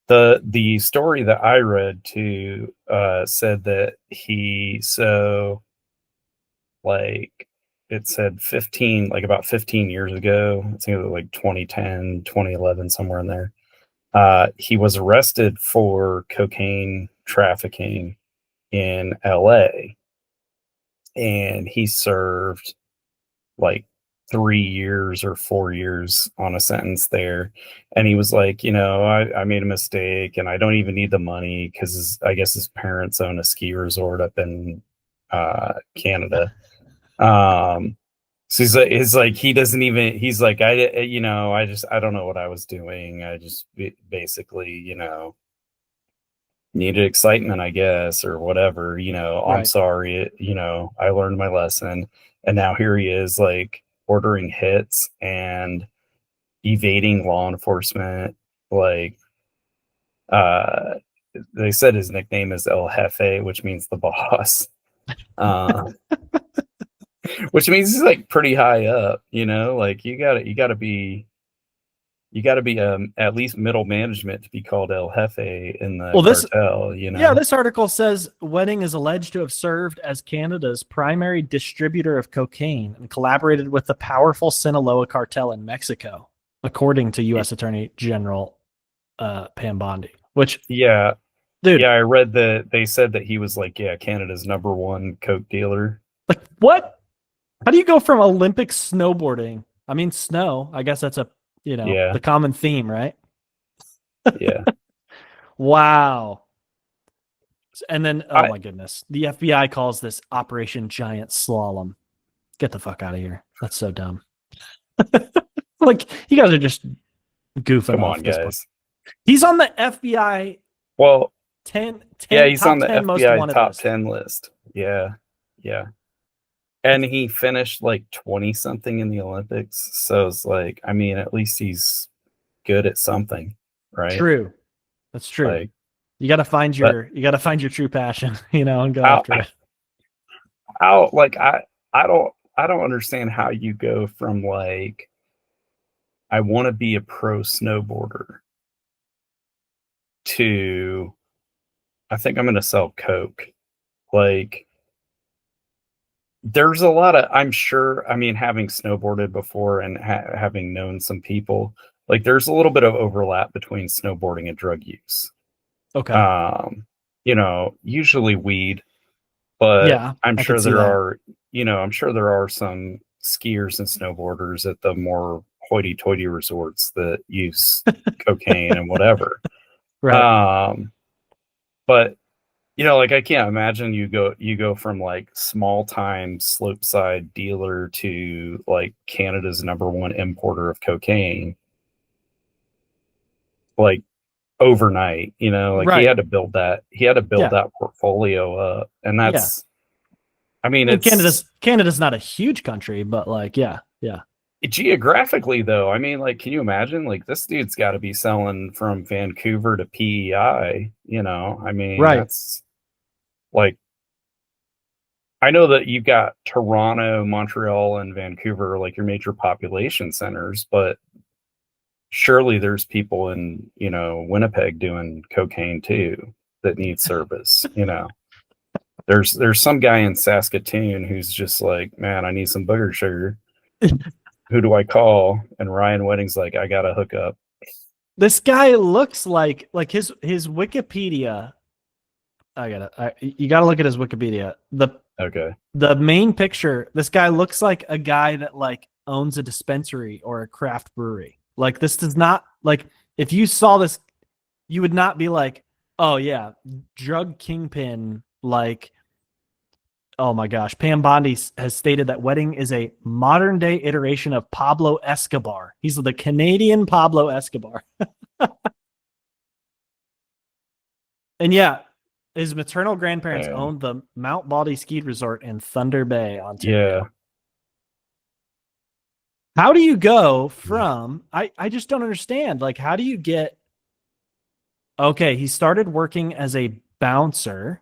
The story that I read too said that it said 15, like about 15 years ago, I think it was like 2010, 2011, somewhere in there. He was arrested for cocaine trafficking in LA, and he served like 3 years or 4 years on a sentence there. And he was like, I made a mistake and I don't even need the money because I guess his parents own a ski resort up in Canada. So he's like he doesn't even, he's like, I don't know what I was doing. I just basically, needed excitement, I guess, or whatever, right. I'm sorry, I learned my lesson. And now here he is, like, ordering hits and evading law enforcement. Like, they said his nickname is El Jefe, which means the boss. Which means he's like pretty high up, like you gotta be at least middle management to be called El Jefe in the cartel, Yeah, this article says Wedding is alleged to have served as Canada's primary distributor of cocaine and collaborated with the powerful Sinaloa cartel in Mexico, according to U.S. Attorney General Pam Bondi. Which, yeah, dude, yeah, I read that they said that he was like, Canada's #1 coke dealer. Like, what? How do you go from Olympic snowboarding? I mean, snow. I guess that's the common theme, right? Yeah. Wow. And then, my goodness, the FBI calls this Operation Giant Slalom. Get the fuck out of here. That's so dumb. Like, you guys are just goofing off. Come on, guys. He's on the FBI Well, 10, yeah, 10 he's on top the 10 most FBI wanted top list. 10 list. Yeah. Yeah. And he finished like 20 something in the Olympics. So it's like, I mean, at least he's good at something, right? True. That's true. Like, You got to find but your true passion, and go how, after it. how, like, I don't understand how you go from like, I want to be a pro snowboarder to, I think I'm going to sell Coke. Like, there's a lot of, I'm sure, I mean, having snowboarded before and having known some people, like, there's a little bit of overlap between snowboarding and drug use. Okay. Usually weed, but Yeah, I'm I could sure see there that. are, I'm sure there are some skiers and snowboarders at the more hoity-toity resorts that use cocaine and whatever. Right. Um, but like I can't imagine you go from like small time slopeside dealer to like Canada's number one importer of cocaine, like overnight. Like he Right. had to build Yeah. that portfolio up, and Yeah. that's, I mean, I mean, it's Canada's not a huge country, but like, yeah, yeah. geographically though. I mean, like, can you imagine? Like, this dude's got to be selling from Vancouver to PEI. I mean, Right. that's like, I know that you've got Toronto, Montreal, and Vancouver are like your major population centers, but surely there's people in, Winnipeg doing cocaine too that need service. There's some guy in Saskatoon who's just like, man, I need some booger sugar. Who do I call? And Ryan Wedding's like, I got to hook up. This guy looks like his Wikipedia. You gotta look at his Wikipedia. Okay. The main picture, this guy looks like a guy that like owns a dispensary or a craft brewery. Like, this does not, like, if you saw this, you would not be like, oh yeah, drug kingpin. Like, oh my gosh, Pam Bondi has stated that Wedding is a modern day iteration of Pablo Escobar. He's the Canadian Pablo Escobar. And yeah, his maternal grandparents Man. owned the Mount Baldy Ski Resort in Thunder Bay, Ontario. Yeah. How do you go from, I just don't understand. Like, how do you get, okay, he started working as a bouncer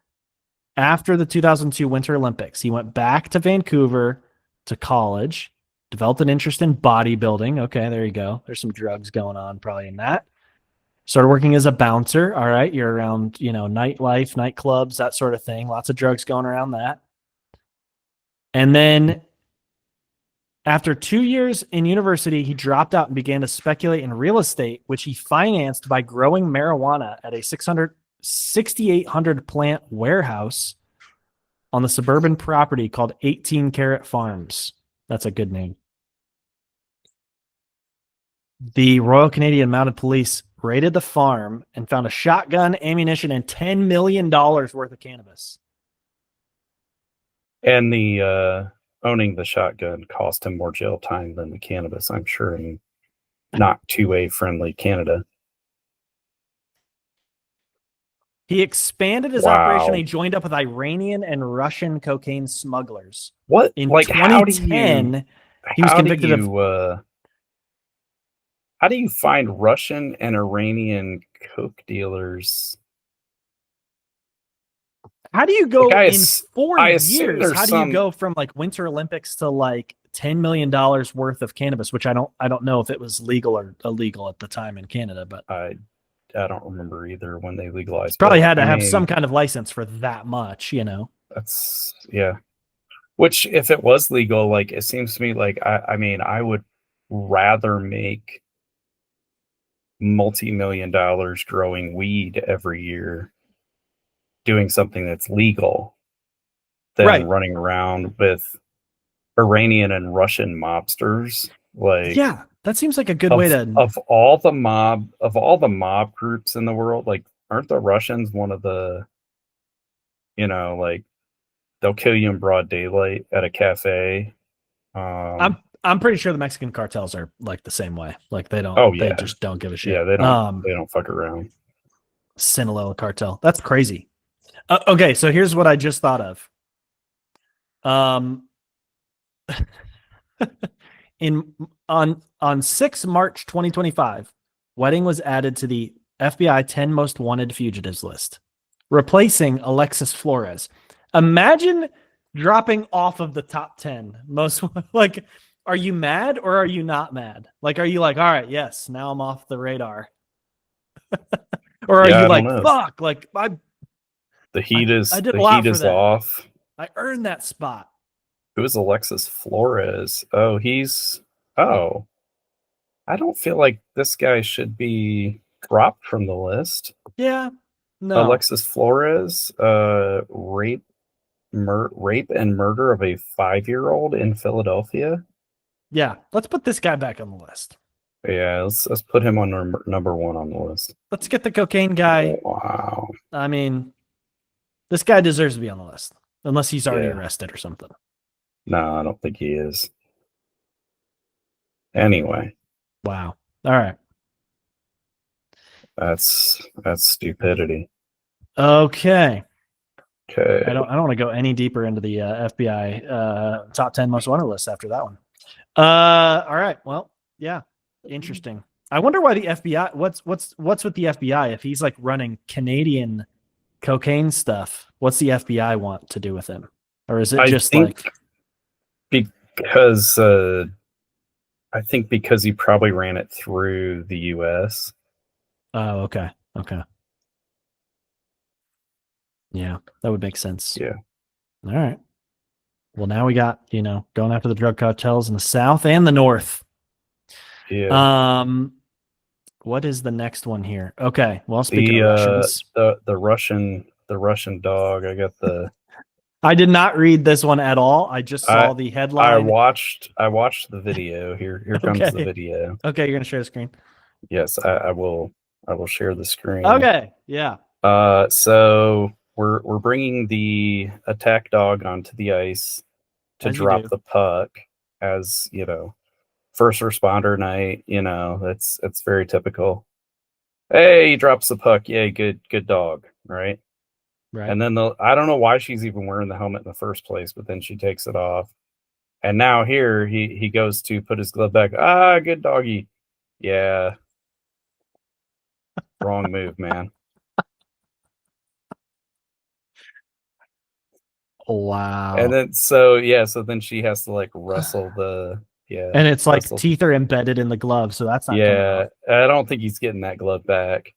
after the 2002 Winter Olympics. He went back to Vancouver to college, developed an interest in bodybuilding. Okay, there you go. There's some drugs going on probably in that. Started working as a bouncer. All right, you're around, nightlife, nightclubs, that sort of thing. Lots of drugs going around that. And then after 2 years in university, he dropped out and began to speculate in real estate, which he financed by growing marijuana at a 6,800 plant warehouse on the suburban property called 18 Carat Farms. That's a good name. The Royal Canadian Mounted Police raided the farm and found a shotgun, ammunition, and $10 million worth of cannabis. And the owning the shotgun cost him more jail time than the cannabis, I'm sure, in not 2A friendly Canada. He expanded his operation. He joined up with Iranian and Russian cocaine smugglers. What? In Like, 2010, he was convicted of. How do you find Russian and Iranian coke dealers? How do you go like, in 4 years? How do you go from like Winter Olympics to like $10 million worth of cannabis, which I don't know if it was legal or illegal at the time in Canada, but I don't remember either when they legalized. Probably had to have some kind of license for that much, That's, yeah. Which, if it was legal, like, it seems to me like, I mean, I would rather make multi-million dollars growing weed every year doing something that's legal than running around with Iranian and Russian mobsters. Like, yeah, that seems like a good way to of all the mob groups in the world, like, aren't the Russians one of the, like, they'll kill you in broad daylight at a cafe. I'm pretty sure the Mexican cartels are like the same way. Like, they don't. Oh yeah, they just don't give a shit. Yeah, they don't fuck around. Sinaloa cartel. That's crazy. Okay, so here's what I just thought of. In on 6 March 2025, Wedding was added to the FBI 10 most wanted fugitives list, replacing Alexis Flores. Imagine dropping off of the top 10 most like, are you mad or are you not mad? Like, are you like, all right, yes, now I'm off the radar? Or are you I don't like, know. fuck, like I did a lot for that. Off. I earned that spot. Who is Alexis Flores? Oh, I don't feel like this guy should be dropped from the list. Yeah. No. Alexis Flores, rape and murder of a 5-year-old in Philadelphia. Yeah, let's put this guy back on the list. Yeah, let's put him on number 1 on the list. Let's get the cocaine guy. Wow. I mean, this guy deserves to be on the list, unless he's already arrested or something. No, I don't think he is. Anyway. Wow. All right. That's stupidity. Okay. Okay. I don't want to go any deeper into the FBI top 10 most wanted list after that one. All right. Well, yeah. Interesting. I wonder why the FBI what's with the FBI if he's like running Canadian cocaine stuff. What's the FBI want to do with him? Or is it just like because I think because he probably ran it through the US. Oh, okay. Okay. Yeah, that would make sense. Yeah. All right. Well, now we got, going after the drug cartels in the South and the North. Yeah. What is the next one here? Okay. Well, speaking of Russians, the Russian dog. I got the. I did not read this one at all. I just saw the headline. I watched the video. Here comes the video. Okay, you're gonna share the screen. Yes, I will. I will share the screen. Okay. Yeah. So we're bringing the attack dog onto the ice to drop the puck, as first responder night. That's very typical. Hey, he drops the puck. Yay, good dog. Right. And then I don't know why she's even wearing the helmet in the first place, but then she takes it off. And now here he goes to put his glove back. Ah, good doggy. Yeah. Wrong move, man. Wow. And then so then she has to like wrestle the and it's like teeth are embedded in the glove, so that's not I don't think he's getting that glove back.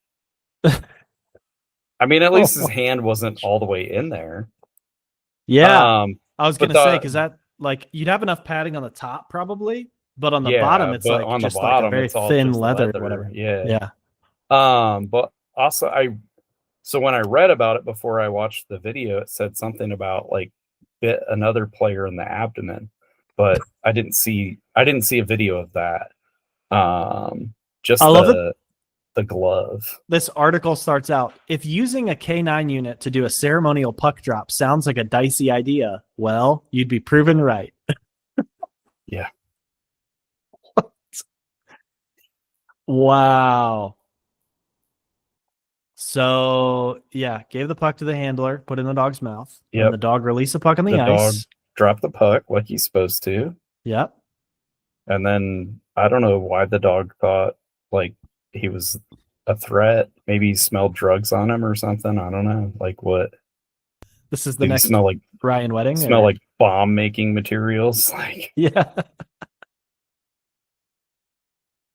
I mean, at least his hand wasn't all the way in there. Yeah. I was gonna say, because that like you'd have enough padding on the top probably, but on the bottom it's like on just the bottom, like a very thin leather or whatever. Yeah. But also so when I read about it before I watched the video, it said something about like bit another player in the abdomen, but I didn't see a video of that. Just the glove. This article starts out, if using a K9 unit to do a ceremonial puck drop sounds like a dicey idea, well, you'd be proven right. Yeah. Wow. So, yeah, gave the puck to the handler, put it in the dog's mouth. Yep. And the dog released the puck on the ice. Dog dropped the puck like he's supposed to. Yep. And then I don't know why the dog thought like he was a threat. Maybe he smelled drugs on him or something. I don't know. Like what? This is the next smell like Ryan Wedding? Smell like bomb making materials. Like yeah.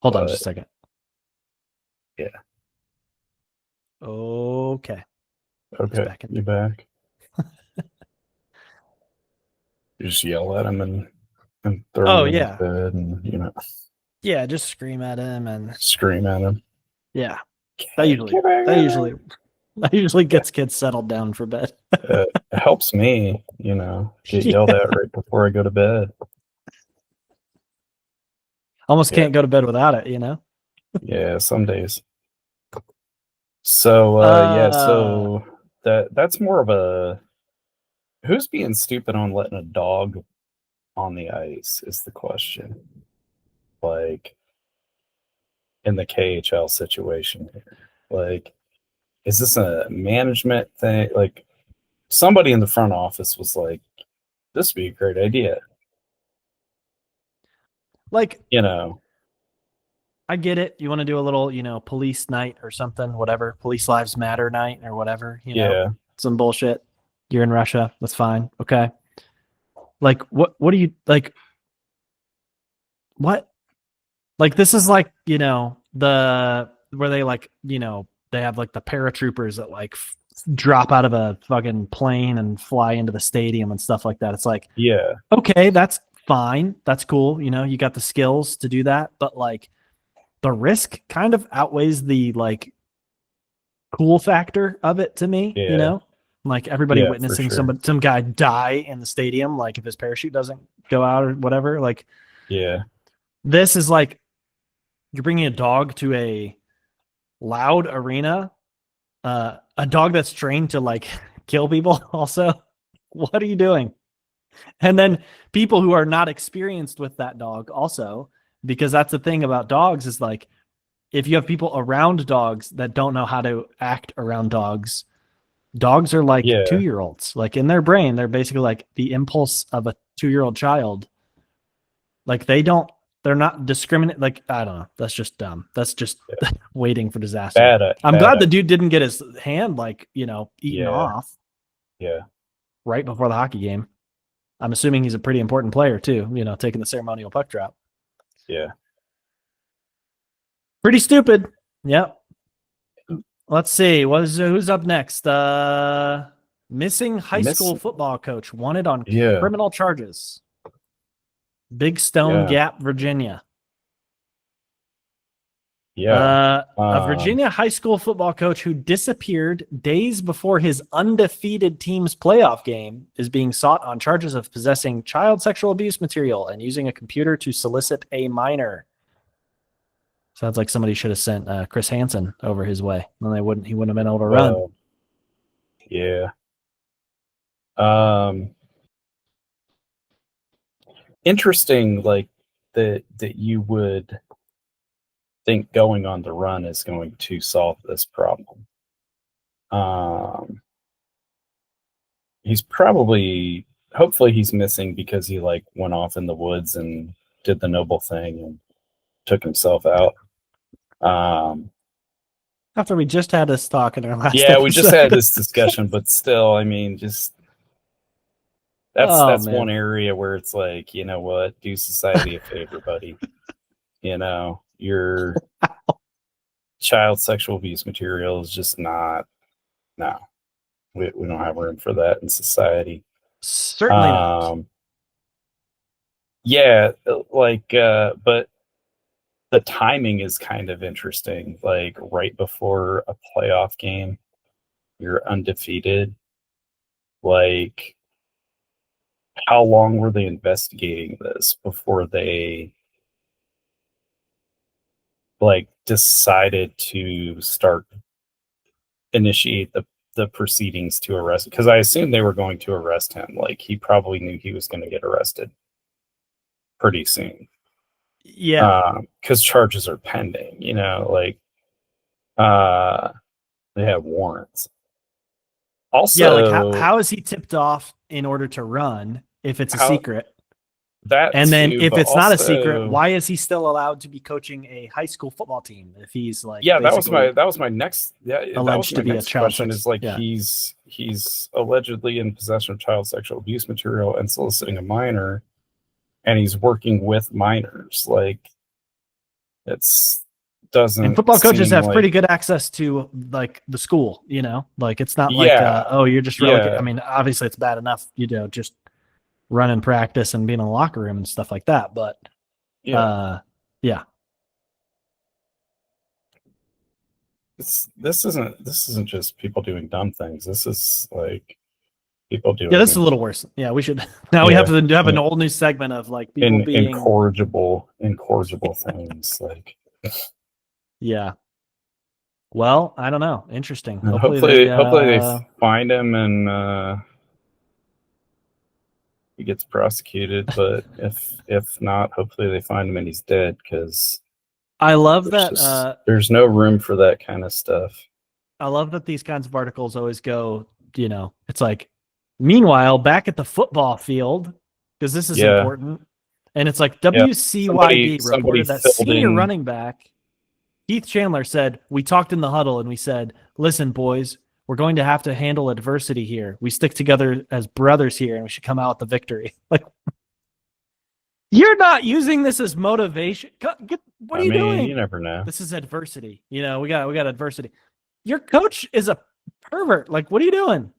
Hold on just a second. Yeah. Okay. Okay. You're back. You just yell at him and throw him in his bed and Yeah, just scream at him and scream at him. Yeah. That usually gets kids settled down for bed. It helps me, get yelled at right before I go to bed. Almost can't go to bed without it, Yeah, some days. So so that's more of a who's being stupid on letting a dog on the ice is the question. Like in the KHL situation here. Like is this a management thing? Like, somebody in the front office was like, this would be a great idea. Like, You know, I get it. You want to do a little, police night or something, whatever. Police Lives Matter night or whatever, yeah, some bullshit. You're in Russia. That's fine. Okay. Like, what do you like? What? Like, this is like, where they like, they have like the paratroopers that like drop out of a fucking plane and fly into the stadium and stuff like that. It's like, yeah, okay, that's fine. That's cool. You got the skills to do that. But like, the risk kind of outweighs the like cool factor of it to me, yeah, like everybody yeah, for witnessing sure. some guy die in the stadium, like if his parachute doesn't go out or whatever. Like, Yeah, this is like you're bringing a dog to a loud arena, a dog that's trained to like kill people. Also, what are you doing? And then people who are not experienced with that dog, also, because that's the thing about dogs is like, if you have people around dogs that don't know how to act around dogs, dogs are like yeah, 2-year-olds. Like, in their brain, they're basically like the impulse of a 2-year-old child. Like, they're not discriminate. Like, I don't know. That's just dumb. That's just yeah. waiting for disaster. I'm glad the dude didn't get his hand, like, eaten off Yeah, right before the hockey game. I'm assuming he's a pretty important player too, taking the ceremonial puck drop. yeah. Pretty stupid. Yep. Let's see. Who's up next? Missing high school football coach wanted on criminal charges. Big Stone Gap, Virginia. Yeah. A Virginia high school football coach who disappeared days before his undefeated team's playoff game is being sought on charges of possessing child sexual abuse material and using a computer to solicit a minor. Sounds like somebody should have sent Chris Hansen over his way. Then he wouldn't have been able to run. Yeah. Interesting, like that you would think going on the run is going to solve this problem. He's hopefully he's missing because he like went off in the woods and did the noble thing and took himself out. After we just had this talk in our last we just had this discussion, but still, I mean, just that's one area where it's like, you know what, do society a favor, buddy. Your child sexual abuse material is just not, no, we don't have room for that in society. Certainly not. Yeah, like, but the timing is kind of interesting. Like right before a playoff game, you're undefeated. Like, how long were they investigating this before they like decided to initiate the proceedings to arrest? Because I assume they were going to arrest him. Like, he probably knew he was going to get arrested pretty soon. Yeah, because charges are pending. Like they have warrants. Also, yeah, like how is he tipped off in order to run if it's a secret? That and then if it's also not a secret, why is he still allowed to be coaching a high school football team if he's like that was my next alleged to be a child question is like he's allegedly in possession of child sexual abuse material and soliciting a minor, and he's working with minors. Like, doesn't, and football coaches have pretty good access to like the school, like it's not like you're just relegated. I mean, obviously it's bad enough, just running practice and being in the locker room and stuff like that, but this isn't just people doing dumb things. This is like people doing this is a little worse. We should now we have to have an old new segment of like people being incorrigible things. Like, well, I don't know. Interesting. Hopefully they find him and he gets prosecuted. But if not, hopefully they find him and he's dead, because I love that there's no room for that kind of stuff. I love that these kinds of articles always go, it's like, meanwhile, back at the football field, because this is important. And it's like WCYB reported that senior running back Keith Chandler said, "We talked in the huddle and we said, listen, boys, we're going to have to handle adversity here. We stick together as brothers here and we should come out with the victory." Like, you're not using this as motivation. What are you doing? You never know. This is adversity. We got adversity. Your coach is a pervert. Like, what are you doing?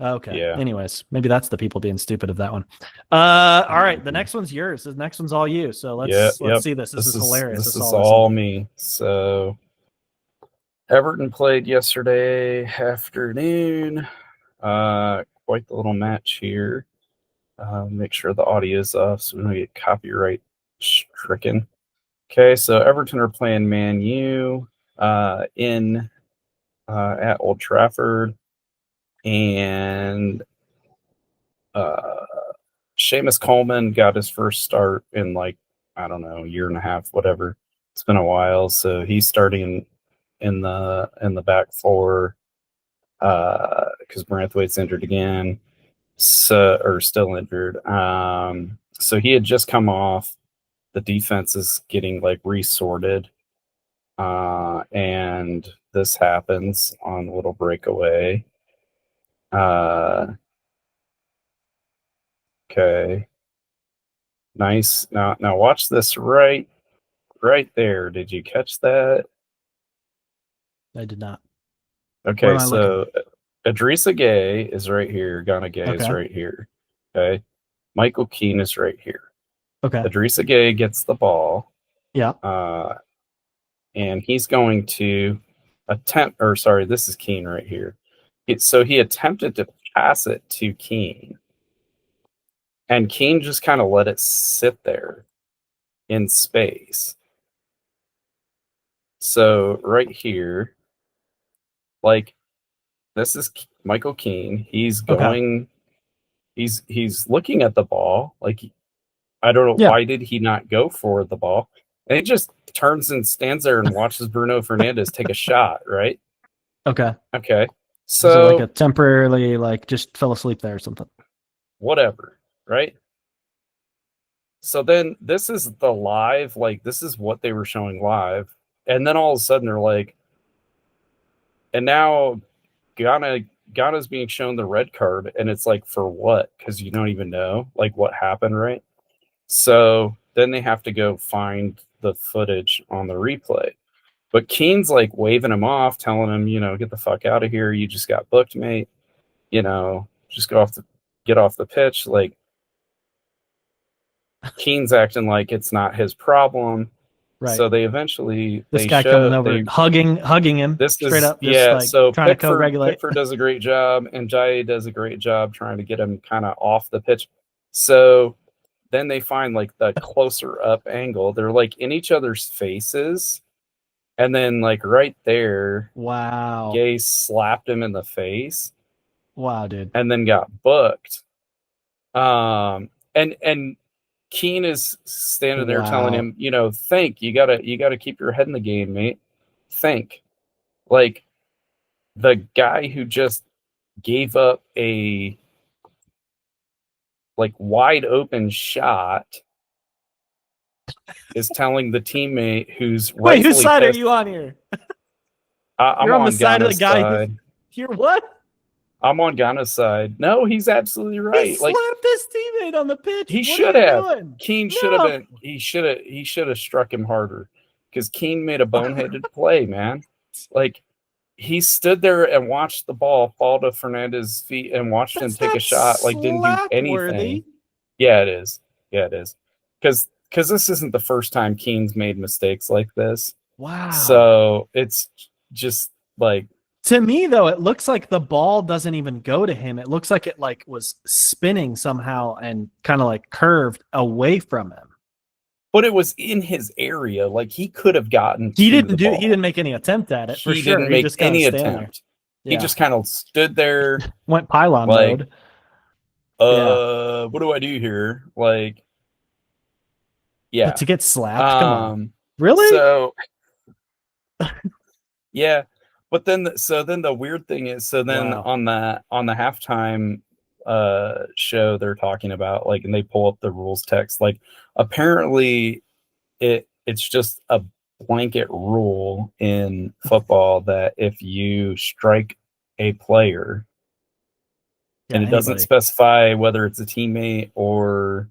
Okay. Yeah. Anyways, maybe that's the people being stupid of that one. All right. The next one's yours. The next one's all you. So let's see this. This is hilarious. This is all me. So Everton played yesterday afternoon. Quite the little match here. Make sure the audio is off so we don't get copyright stricken. Okay, so Everton are playing Man U in at Old Trafford, and Seamus Coleman got his first start in a year and a half, whatever. It's been a while, so he's starting in the back four because Branthwaite's injured again, or still injured. So he had just come off. The defense is getting resorted, and this happens on a little breakaway. Okay, nice. Now watch this right there. Did you catch that? I did not. Okay, so Idrissa Gueye is right here. Ghana Gueye is right here. Okay, Michael Keane is right here. Okay, Idrissa Gueye gets the ball. Yeah. And he's going to attempt, or sorry, this is Keane right here. So he attempted to pass it to Keane. And Keane just kind of let it sit there in space. So right here, this is Michael Keane. He's going, he's looking at the ball. I don't know, why did he not go for the ball? And he just turns and stands there and watches Bruno Fernandes take a shot, right? Okay. So temporarily, just fell asleep there or something. Whatever, right? So then this is the live, this is what they were showing live. And then all of a sudden they're and now Ghana's being shown the red card, and it's for what? Because you don't even know what happened, right? So then they have to go find the footage on the replay. But Keane's waving him off, telling him, get the fuck out of here. You just got booked, mate. Just get off the pitch. Keane's acting like it's not his problem. Right. So they eventually coming over hugging him straight up. So trying to co-regulate. Pickford does a great job, and Jai does a great job trying to get him kind of off the pitch. So then they find the closer up angle. They're in each other's faces. And then right there, wow, Gay slapped him in the face. Wow, dude. And then got booked. And Keane is standing there telling him, think, you gotta keep your head in the game, mate. Think. The guy who just gave up a wide open shot is telling the teammate who's wait, whose side are you on here? I'm on the side of the guy. You're what? I'm on Ghana's side. No, he's absolutely right. He slapped his teammate on the pitch. He should have. Keane should have been. He should have struck him harder because Keane made a boneheaded play, man. He stood there and watched the ball fall to Fernandez's feet and watched him take a shot. Didn't do anything. Worthy. Yeah, it is. Yeah, it is. Because this isn't the first time Keane's made mistakes like this. Wow. So it's just to me, though, it looks like the ball doesn't even go to him. It looks like it was spinning somehow and kind of curved away from him. But it was in his area. He could have gotten. He didn't make any attempt at it. For he sure. Didn't make any attempt. Yeah. He just kind of stood there. Went pylon mode. What do I do here? Yeah. But to get slapped. Come on. Really? So. Yeah. But then the weird thing is, so then Wow. on the halftime show, they're talking about, like, and they pull up the rules text, like, apparently it's just a blanket rule in football that if you strike a player, Yeah, and it doesn't anybody. specify whether it's a teammate or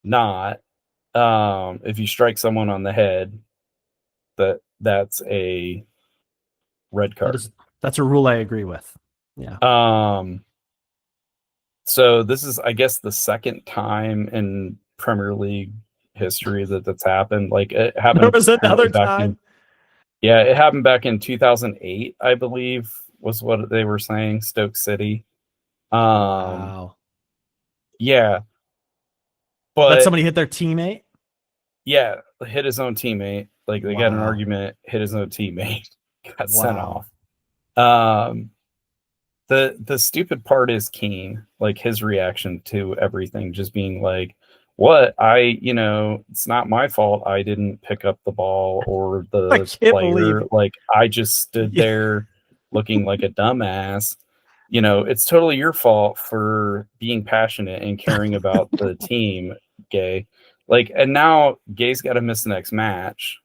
not, if you strike someone on the head, that's a red card. That's a rule I agree with. Yeah. So this is, I guess, the second time in Premier League history that's happened. Like, it happened There was another back time. it happened back in 2008, I believe, was what they were saying. Stoke City. Wow. Yeah, Let but somebody hit their teammate. yeah, hit his own teammate. Like, they got an Wow. argument, hit his own teammate, got sent Wow. off. The stupid part is Keane, like, his reaction to everything, just being like, what? It's not my fault I didn't pick up the ball or I the can't believe player. it. Like, I just stood there looking like a dumbass. It's totally your fault for being passionate and caring about the team, Gay. Like, and now Gay's got to miss the next match.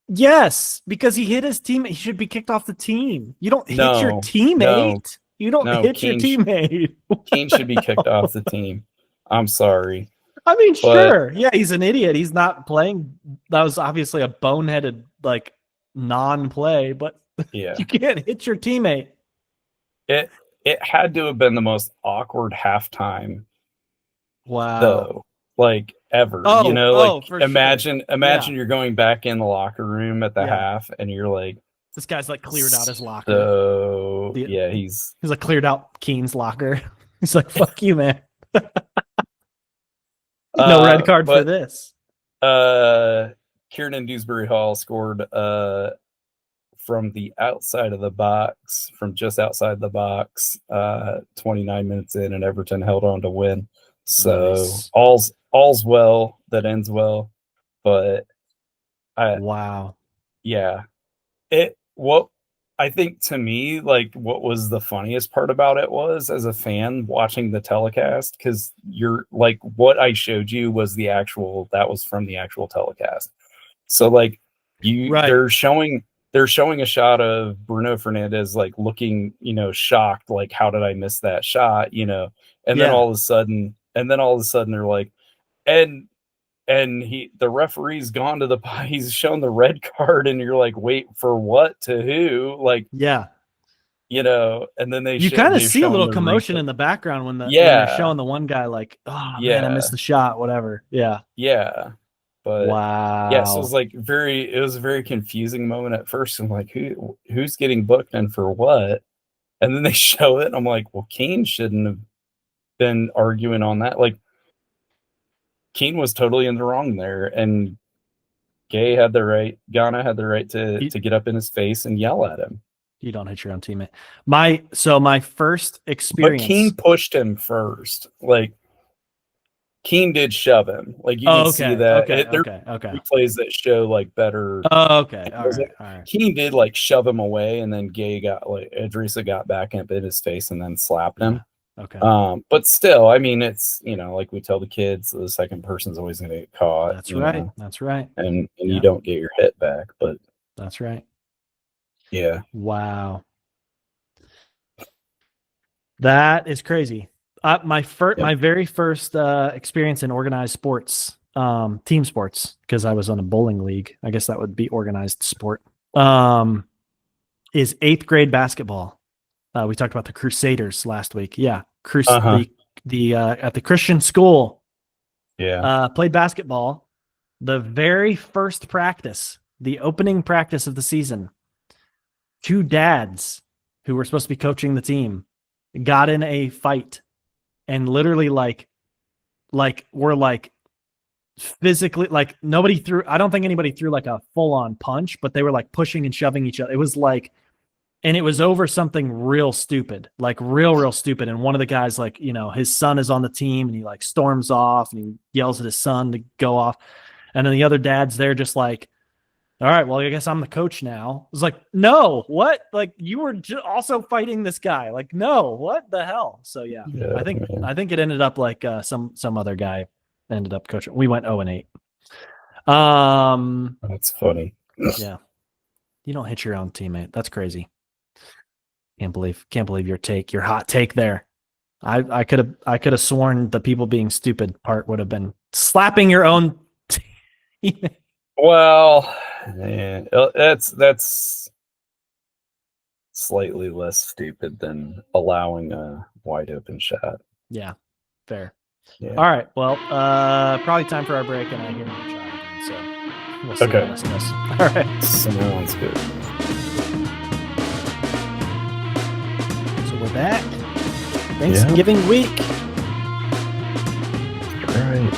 Yes, because he hit his teammate. He should be kicked off the team. You don't hit your teammate. You don't hit your teammate. Kane should be kicked off the team. I'm sorry. I mean, sure. Yeah, he's an idiot. He's not playing. That was obviously a boneheaded, like, non-play, but Yeah. you can't hit your teammate. It had to have been the most awkward halftime. Wow. Though. Like, ever. Imagine you're going back in the locker room at the half and you're like, this guy's like cleared out his locker. So yeah, he's like cleared out Keane's locker. He's like, fuck you, man. No red card for this. Kieran Dewsbury Hall scored from the outside of the box, from just outside the box, 29 minutes in, and Everton held on to win. So nice. all's well that ends well. But wow. Yeah. I think, to me, like, what was the funniest part about it was, as a fan watching the telecast, because you're like, what I showed you was that was from the actual telecast. So, like, they're showing a shot of Bruno Fernandes, like, looking, shocked, like, how did I miss that shot? And then all of a sudden they're like, and the referee's gone to he's shown the red card, and you're like, wait, for what? To who? Like, yeah, and then you kind of see a little commotion in the background when they're showing the one guy, like, oh man, I missed the shot, whatever. Yeah. But wow. Yeah, so it was a very confusing moment at first. I'm like, who's getting booked and for what? And then they show it, and I'm like, well, Keane shouldn't have been arguing on that. Like, Keane was totally in the wrong there, and Ghana had the right to get up in his face and yell at him. You don't hit your own teammate. My first experience, but Keane pushed him first. Like, Keane did shove him. Like, you can see that. Okay. Replays that show, like, better. Oh, okay. All right. Keane did, like, shove him away, and then Idrissa got back up in his face and then slapped him. Okay. But still, I mean, it's, like we tell the kids, the second person's always going to get caught. That's right. That's right. And you don't get your hit back, but that's right. Yeah. Wow. That is crazy. My very first experience in organized sports, team sports, because I was on a bowling league. I guess that would be organized sport. Is 8th grade basketball. We talked about the Crusaders last week. Yeah, at the Christian school. Yeah, played basketball. The very first practice, the opening practice of the season, 2 dads who were supposed to be coaching the team got in a fight, and literally were like physically, like, nobody threw. I don't think anybody threw like a full on punch, but they were like pushing and shoving each other. It was like. And it was over something real stupid, like real stupid. And one of the guys, like, his son is on the team, and he like storms off and he yells at his son to go off. And then the other dad's there just like, all right, well, I guess I'm the coach now. It's like, no, what? Like, you were also fighting this guy. Like, no, what the hell? So yeah, Yeah, I think man. it ended up like some other guy ended up coaching. We went 0-8. Um, That's funny. yeah, you don't hit your own teammate. That's crazy. Can't believe your hot take there. I could have sworn the people being stupid part would have been slapping your own teammate. Well, yeah, that's slightly less stupid than allowing a wide open shot. Yeah, fair. Yeah. All right. Well, probably time for our break, and I hear my child again, so we'll see Okay. how this goes. All right. Sounds good. So we're back. Thanksgiving week. Right.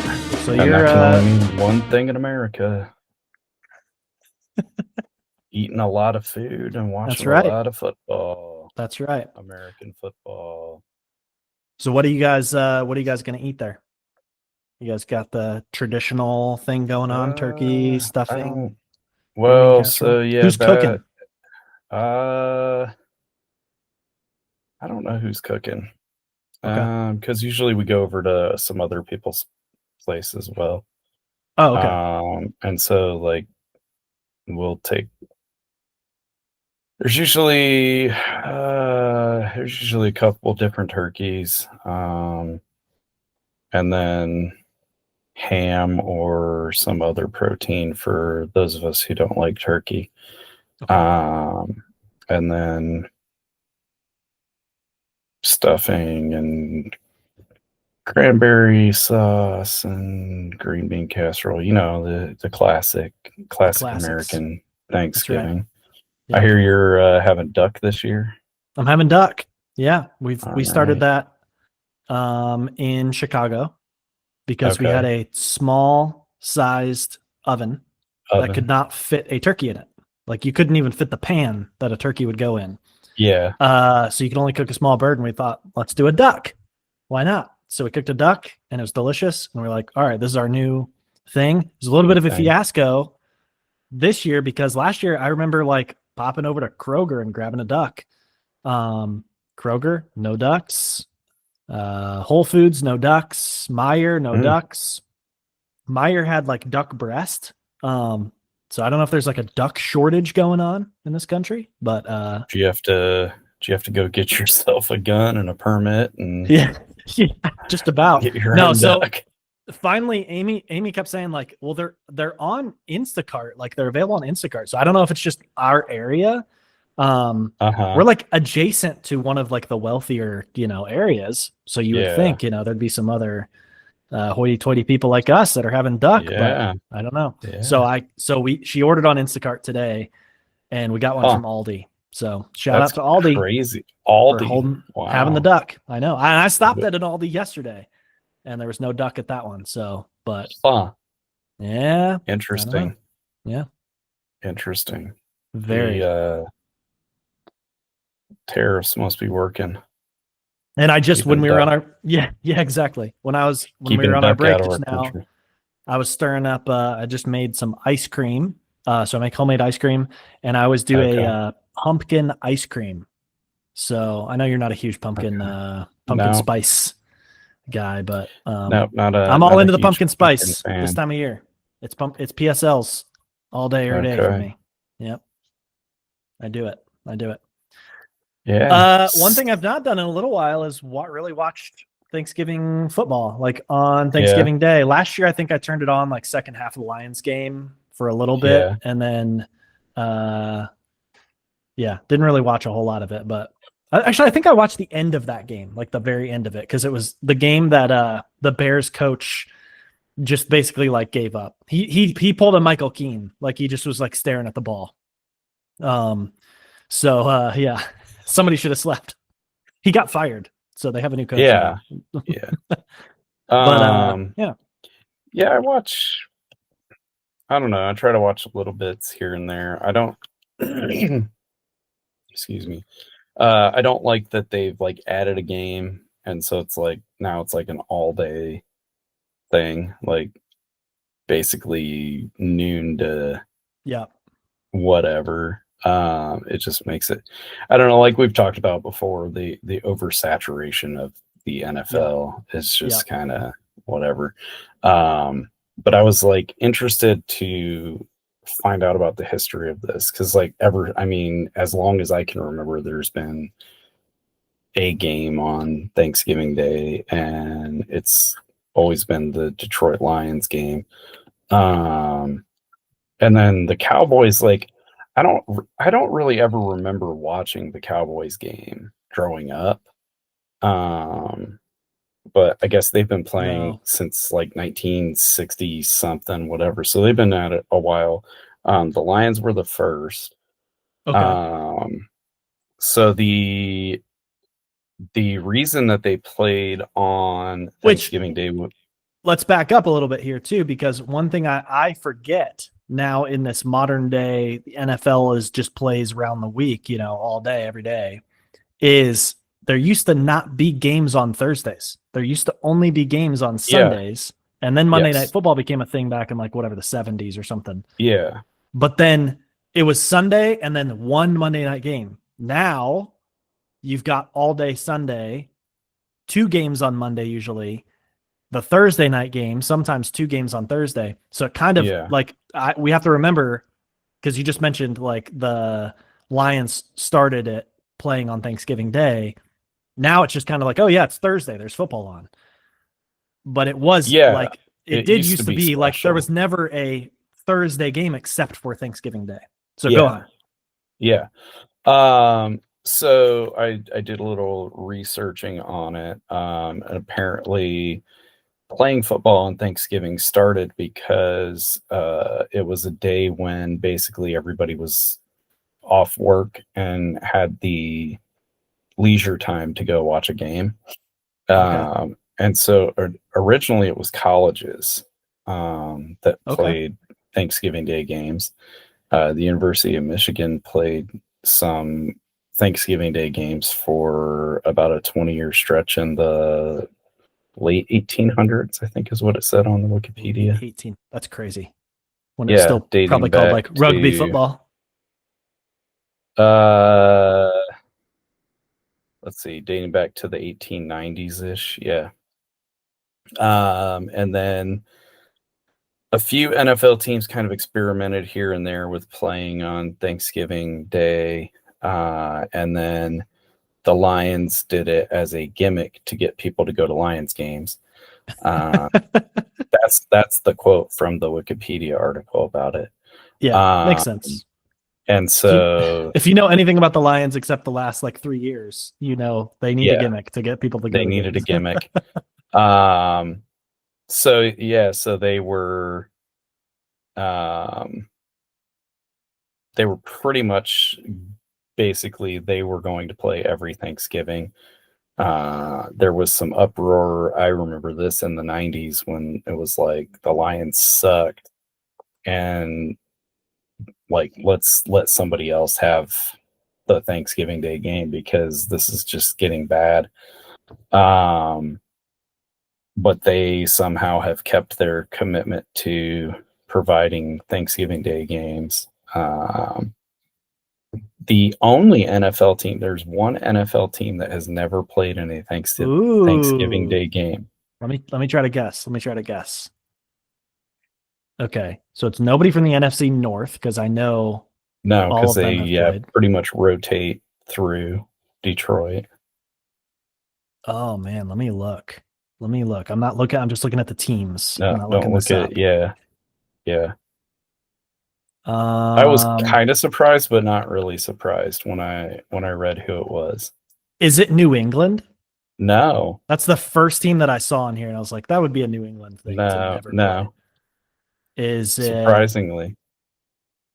So and you're that can only mean one thing in America. Eating a lot of food and watching right. a lot of football. That's right. American football. So what are you guys gonna eat there? You guys got the traditional thing going on, turkey, stuffing? Well, so yeah, who's cooking? I don't know who's cooking. Okay. Because usually we go over to some other people's place as well. Oh, okay. And so like we'll take. There's usually a couple different turkeys, and then ham or some other protein for those of us who don't like turkey. Okay. And then stuffing and cranberry sauce and green bean casserole. You know, the classic American Thanksgiving. Right. Yeah. I hear you're having duck this year. I'm having duck. Yeah, we started that in Chicago because we had a small sized oven that could not fit a turkey in it. Like you couldn't even fit the pan that a turkey would go in. Yeah. So you could only cook a small bird, and we thought, let's do a duck. Why not? So we cooked a duck, and it was delicious. And we're like, all right, this is our new thing. There's a little bit of a fiasco this year because last year I remember like popping over to Kroger and grabbing a duck. Kroger, no ducks. Whole Foods, no ducks. Meijer, no ducks. Meijer had like duck breast. So I don't know if there's like a duck shortage going on in this country, but do you have to go get yourself a gun and a permit and yeah, just about. Get your own duck. Finally Amy kept saying like, well, they're on Instacart, like they're available on Instacart. So I don't know if it's just our area. We're like adjacent to one of like the wealthier, areas. So you would think, there'd be some other hoity-toity people like us that are having duck, but I don't know. Yeah. So she ordered on Instacart today, and we got one from Aldi. So shout out to Aldi. Crazy. Aldi having the duck. I know. I stopped at an Aldi yesterday, and there was no duck at that one. So, but yeah, interesting. Yeah, interesting. Very. Tariffs must be working. And I just when we were on our exactly when we were on our break just now, I was stirring up. I just made some ice cream. So I make homemade ice cream, and I always do a pumpkin ice cream. So I know you're not a huge pumpkin spice guy, but I'm all into the pumpkin spice this time of year. It's PSLs all day every day for me. Yep, I do it. Yeah. One thing I've not done in a little while is really watched Thanksgiving football, like on Thanksgiving Day. Last year, I think I turned it on like second half of the Lions game for a little bit, and then, didn't really watch a whole lot of it. But actually, I think I watched the end of that game, like the very end of it, because it was the game that the Bears coach just basically like gave up. He pulled a Michael Keane, like he just was like staring at the ball. Somebody should have slept. He got fired, so they have a new coach. Yeah. But I watch. I don't know. I try to watch little bits here and there. I don't. Excuse me. I don't like that they've like added a game, and so it's like now it's like an all day thing, like basically noon to whatever. It just makes it, I don't know, like we've talked about before, the oversaturation of the NFL is just kind of whatever. But I was like interested to find out about the history of this because I mean, as long as I can remember, there's been a game on Thanksgiving Day, and it's always been the Detroit Lions game. And then the Cowboys, like, I don't really ever remember watching the Cowboys game growing up. But I guess they've been playing No. since like 1960 something, whatever. So they've been at it a while. The Lions were the first. Okay. So the reason that they played on Thanksgiving Day. Let's back up a little bit here too, because one thing I forget now in this modern day, the NFL is just plays around the week, you know, all day, every day, is there used to not be games on Thursdays. There used to only be games on Sundays. Yeah. And then Monday Night Football became a thing back in like whatever, the 70s or something. Yeah. But then it was Sunday and then one Monday night game. Now you've got all day Sunday, 2 games on Monday usually, the Thursday night game, sometimes 2 games on Thursday. So it kind of like we have to remember, because you just mentioned like the Lions started it playing on Thanksgiving Day. Now it's just kind of like, oh yeah, it's Thursday, there's football on. But it was like it did used to be special. Like there was never a Thursday game except for Thanksgiving Day. So go on. Yeah. So I did a little researching on it. And apparently playing football on Thanksgiving started because it was a day when basically everybody was off work and had the leisure time to go watch a game. And so originally it was colleges that played Thanksgiving Day games. The University of Michigan played some Thanksgiving Day games for about a 20-year stretch in the late 1800s, I think is what it said on the Wikipedia. 18. That's crazy. When it's still probably called like rugby football. Let's see, dating back to the 1890s-ish. Yeah. And then a few NFL teams kind of experimented here and there with playing on Thanksgiving Day. And then the Lions did it as a gimmick to get people to go to Lions games. That's the quote from the Wikipedia article about it. Yeah, makes sense. And so if you know anything about the Lions except the last like 3 years, you know they need a gimmick to get people to go. They needed a gimmick. So they were pretty much basically they were going to play every Thanksgiving. There was some uproar. I remember this in the 90s when it was like the Lions sucked and like let's let somebody else have the Thanksgiving Day game because this is just getting bad. But they somehow have kept their commitment to providing Thanksgiving Day games. The only NFL team, there's one NFL team that has never played in a Thanksgiving Day game. Let me try to guess. Okay, so it's nobody from the NFC North because I know. No, because they pretty much rotate through Detroit. Oh man, let me look. I'm not looking. I'm just looking at the teams. No, don't look at it. Yeah. I was kind of surprised, but not really surprised when I read who it was. Is it New England? No, that's the first team that I saw in here, and I was like, that would be a New England thing. No. Is it surprisingly?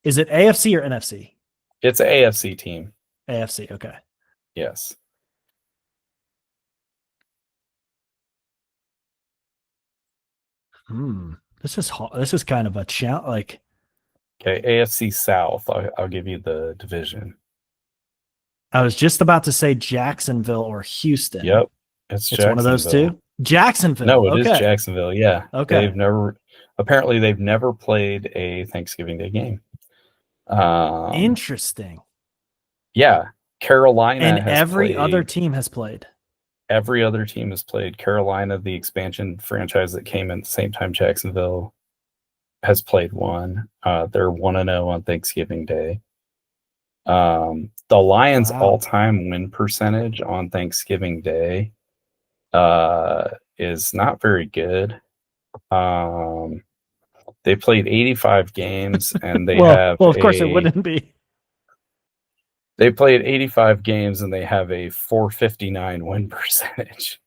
Is it AFC or NFC? It's an AFC team. AFC, okay. Yes. This is kind of a challenge. Like, okay, AFC South. I'll give you the division. I was just about to say Jacksonville or Houston. Yep, it's one of those two. Jacksonville. No, it is Jacksonville. Yeah. Okay. They've never played a Thanksgiving Day game. Interesting. Yeah, Carolina And has every other played. team has played. Every other team has played. Carolina, the expansion franchise that came in at the same time Jacksonville, has played one. They're 1-0 on Thanksgiving Day. The Lions' Wow. all-time win percentage on Thanksgiving Day is not very good. They played 85 games, and they Well, have of course it wouldn't be. they played 85 games, and they have a 459 win percentage.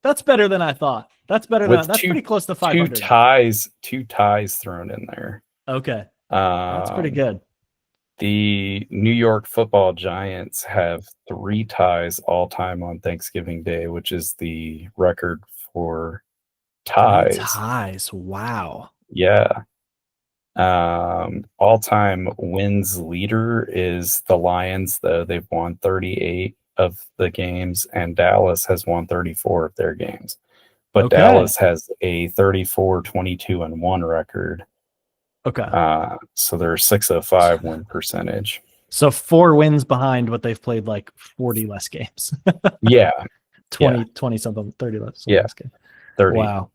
That's better than I thought. That's better than With that's pretty close to two 500. ties thrown in there. Okay, that's pretty good. The New York Football Giants have 3 ties all time on Thanksgiving Day, which is the record for 3 ties. ties. Wow. Yeah. All-time wins leader is the Lions, though. They've won 38 of the games, and Dallas has won 34 of their games. But Okay. Dallas has a 34-22-1 record. Okay. So they're 605 win percentage. So 4 wins behind what they've played like 40 less games. Yeah. 20 something, 30 less. Yeah. 30. Wow.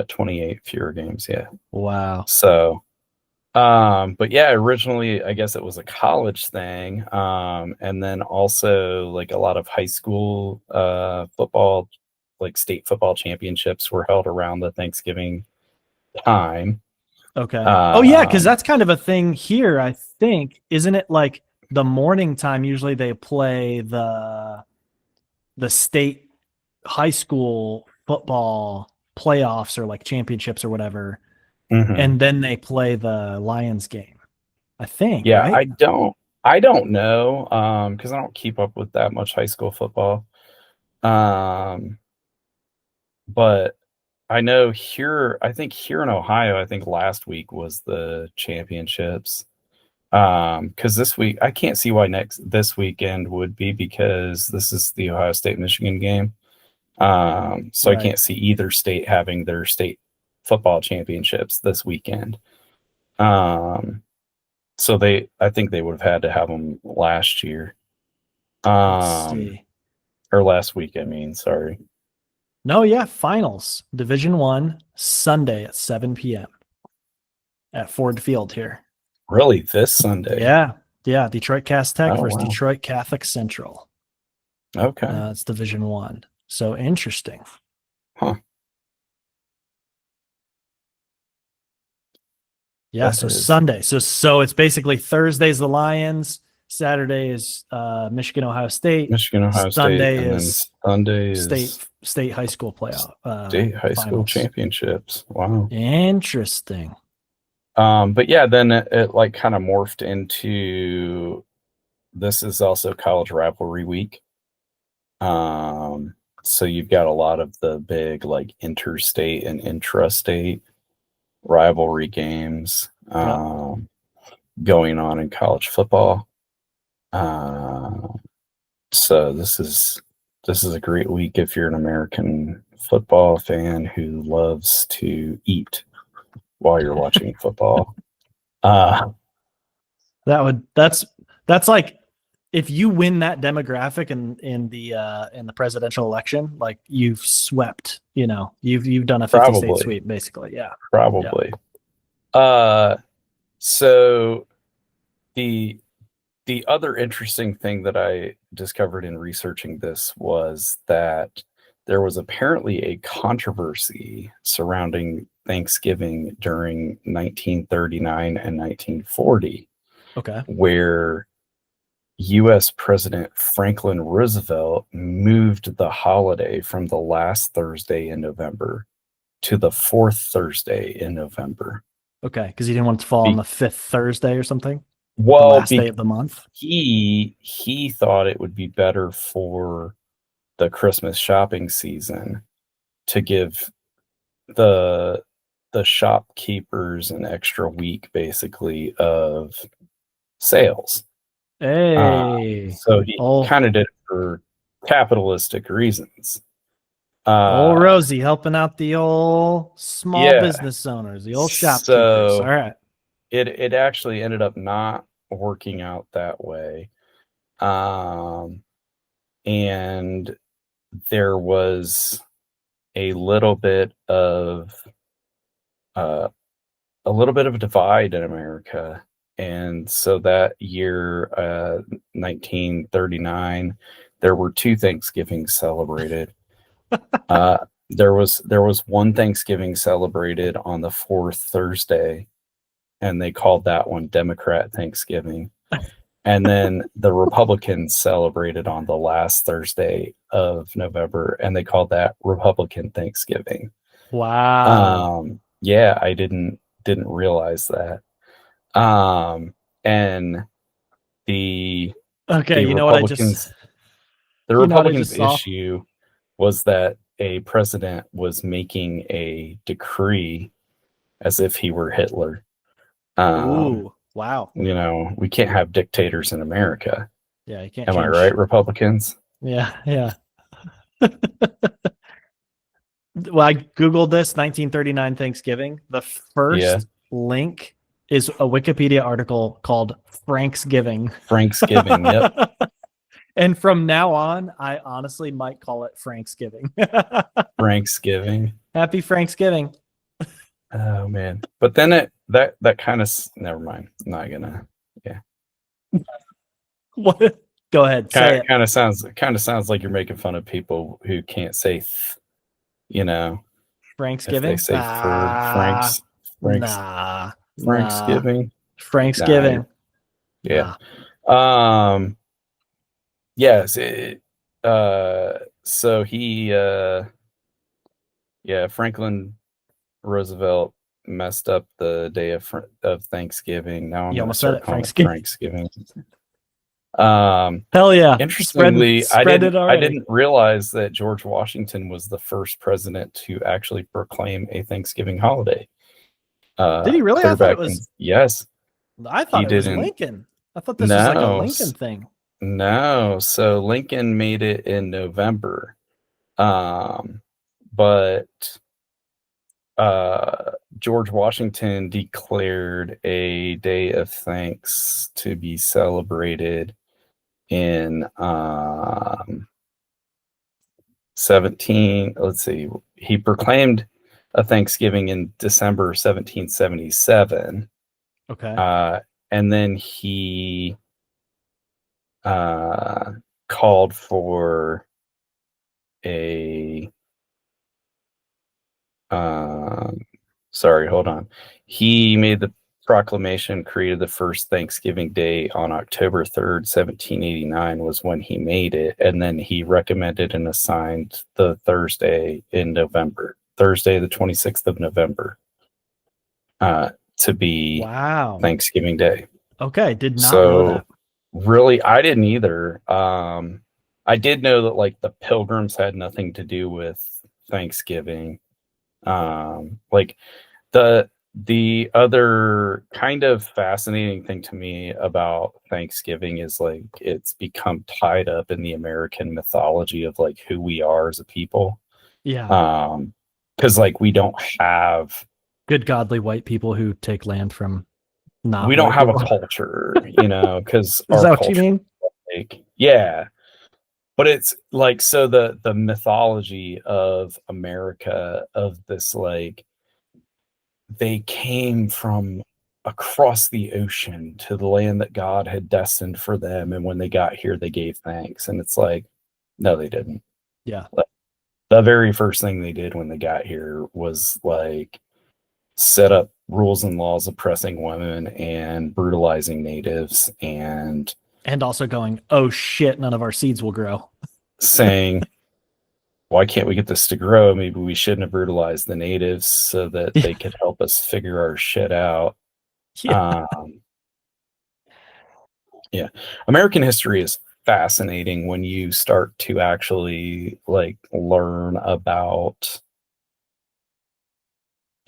28 fewer games. Yeah. Wow. So, but yeah, originally I guess it was a college thing. And then also like a lot of high school football, like state football championships were held around the Thanksgiving time. Okay. Oh yeah, because that's kind of a thing here, I think. Isn't it like the morning time usually they play the state high school football playoffs or like championships or whatever, and then they play the Lions game, I think. Yeah, right? I don't know, because I don't keep up with that much high school football. But I know here, I think here in Ohio, I think last week was the championships. Because this week, I can't see why this weekend would be, because this is the Ohio State Michigan game. So I can't see either state having their state football championships this weekend. So I think they would have had to have them last year. Let's see. Or last week, I mean, sorry. No, yeah, finals. Division 1, Sunday at 7 p.m. at Ford Field here. Really? This Sunday? Yeah. Yeah. Detroit Cass Tech versus Detroit Catholic Central. Okay. It's Division 1. So interesting. Huh. Yeah, so Sunday. So it's basically Thursday's the Lions, Saturday is Michigan Ohio State. Sunday is Sunday state high school playoff. State high school championships. Wow. Interesting. But yeah, then it like kind of morphed into, this is also college rivalry week. So you've got a lot of the big like interstate and intrastate rivalry games going on in college football. So this is a great week if you're an American football fan who loves to eat while you're watching football. That's like, if you win that demographic in the presidential election, like you've swept, you've done a 50-state sweep, basically. Yeah. Probably. Yeah. So the other interesting thing that I discovered in researching this was that there was apparently a controversy surrounding Thanksgiving during 1939 and 1940. Okay. Where U.S. President Franklin Roosevelt moved the holiday from the last Thursday in November to the 4th Thursday in November. Okay, because he didn't want it to fall on the 5th Thursday or something? Well, the last day of the month? He thought it would be better for the Christmas shopping season to give the shopkeepers an extra week, basically, of sales. Hey. So he kind of did it for capitalistic reasons. Old Rosie helping out the old small business owners, the old shopkeepers. All right. it actually ended up not working out that way. And there was a little bit of a divide in America. And so that year, 1939, there were two Thanksgivings celebrated. There was one Thanksgiving celebrated on the fourth Thursday, and they called that one Democrat Thanksgiving. And then the Republicans celebrated on the last Thursday of November, and they called that Republican Thanksgiving. Wow. Yeah, I didn't realize that. And the Okay, the you know what I just Republicans the you know what I Republicans just saw? issue was that a president was making a decree as if he were Hitler. Ooh, wow. We can't have dictators in America. Yeah, you can't Am I change. right, Republicans? Yeah, yeah. Well, I Googled this 1939 Thanksgiving. The Yeah. first link is a Wikipedia article called Franksgiving. Franksgiving, yep. And from now on, I honestly might call it Franksgiving. Franksgiving. Happy Franksgiving. Oh man. But then that kind of never mind. I'm not gonna. What? Go ahead. Say it. Kind of sounds like you're making fun of people who can't say if they Franksgiving? say Franks Nah. Franksgiving. Franksgiving. Yeah. Nah. Yes. So he Franklin Roosevelt messed up the day of Thanksgiving. Now I'm You gonna almost said start it, calling it Franksgiving. Franksgiving. Hell yeah. Interestingly, Spread it I already. didn't realize that George Washington was the first president to actually proclaim a Thanksgiving holiday. Did he really? Clear I thought back it was. yes. I thought He it was didn't. Lincoln. I thought this was like a Lincoln thing. No, so Lincoln made it in November. But George Washington declared a day of thanks to be celebrated in he proclaimed a Thanksgiving in December 1777. Okay. And then he called for a hold on. He made the proclamation, created the first Thanksgiving Day on October 3rd, 1789 was when he made it. And then he recommended and assigned the Thursday in November, Thursday, the 26th of November, to be Thanksgiving Day. Okay. Did not know that. Really, I didn't either. I did know that like the Pilgrims had nothing to do with Thanksgiving. Like the other kind of fascinating thing to me about Thanksgiving is like it's become tied up in the American mythology of like who we are as a people. Yeah. Because like we don't have good godly white people who take land from we don't have a culture, because is that what you mean? Like, yeah. But it's like so the mythology of America of this like they came from across the ocean to the land that God had destined for them, and when they got here they gave thanks, and it's like no they didn't. Yeah. Like, the very first thing they did when they got here was like set up rules and laws oppressing women and brutalizing natives and also going, oh shit, none of our seeds will grow. Saying, why can't we get this to grow? Maybe we shouldn't have brutalized the natives so that they could help us figure our shit out. Yeah. Yeah. American history is fascinating when you start to actually like learn about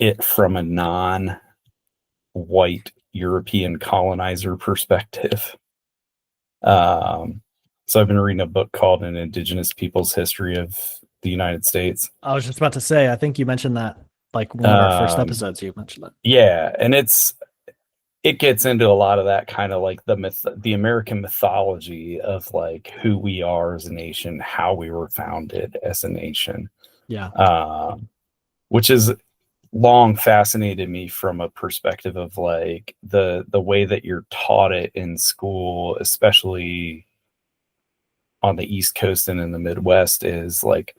it from a non-white European colonizer perspective. So I've been reading a book called An Indigenous People's History of the United States. I was just about to say, I think you mentioned that like one of our first episodes. You mentioned that. Yeah, and it's it gets into a lot of that kind of like the American mythology of like who we are as a nation, how we were founded as a nation. Yeah. Which is long fascinated me from a perspective of like the way that you're taught it in school, especially on the East Coast and in the Midwest, is like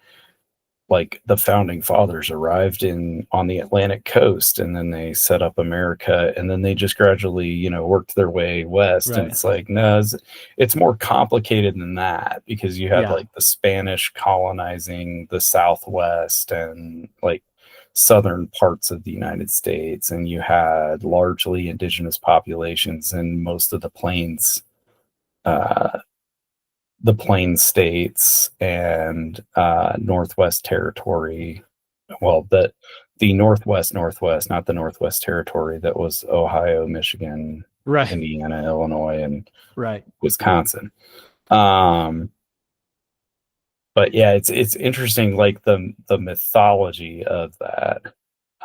the founding fathers arrived on the Atlantic coast, and then they set up America, and then they just gradually, worked their way west. Right. And it's like, no, it's more complicated than that, because you had Yeah. like the Spanish colonizing the Southwest and like southern parts of the United States, and you had largely indigenous populations in most of the plain states and Northwest Territory. Well, the Northwest, not the Northwest Territory that was Ohio, Michigan, Right. Indiana, Illinois, and Right. Wisconsin. But yeah, it's interesting, like the mythology of that,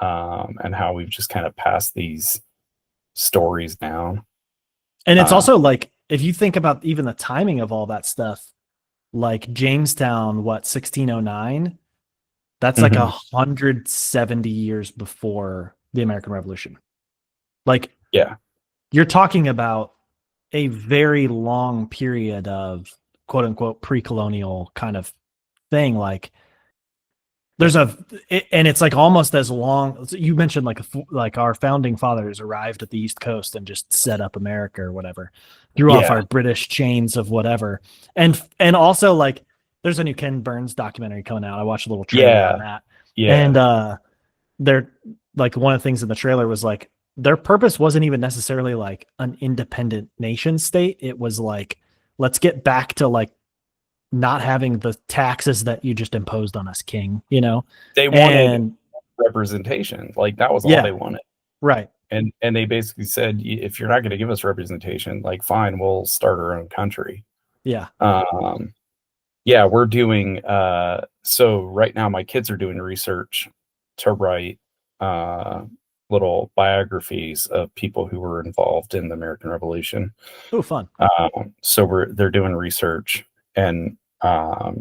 and how we've just kind of passed these stories down. And it's also like, if you think about even the timing of all that stuff, like Jamestown, 1609, that's like 170 years before the American Revolution. Like, yeah, you're talking about a very long period of quote unquote pre-colonial kind of thing. Like, and it's like almost as long. You mentioned like our founding fathers arrived at the East Coast and just set up America or whatever, threw off our British chains of whatever. And also, like, there's a new Ken Burns documentary coming out. I watched a little trailer on that. Yeah. And they're like, one of the things in the trailer was like, their purpose wasn't even necessarily like an independent nation state. It was like, let's get back to like not having the taxes that you just imposed on us, king, they wanted representation. Like, that was all they wanted. Right. And they basically said, if you're not going to give us representation, like, fine, we'll start our own country. Yeah. Yeah, we're doing, so right now my kids are doing research to write little biographies of people who were involved in the American Revolution. Oh, fun. So they're doing research, and a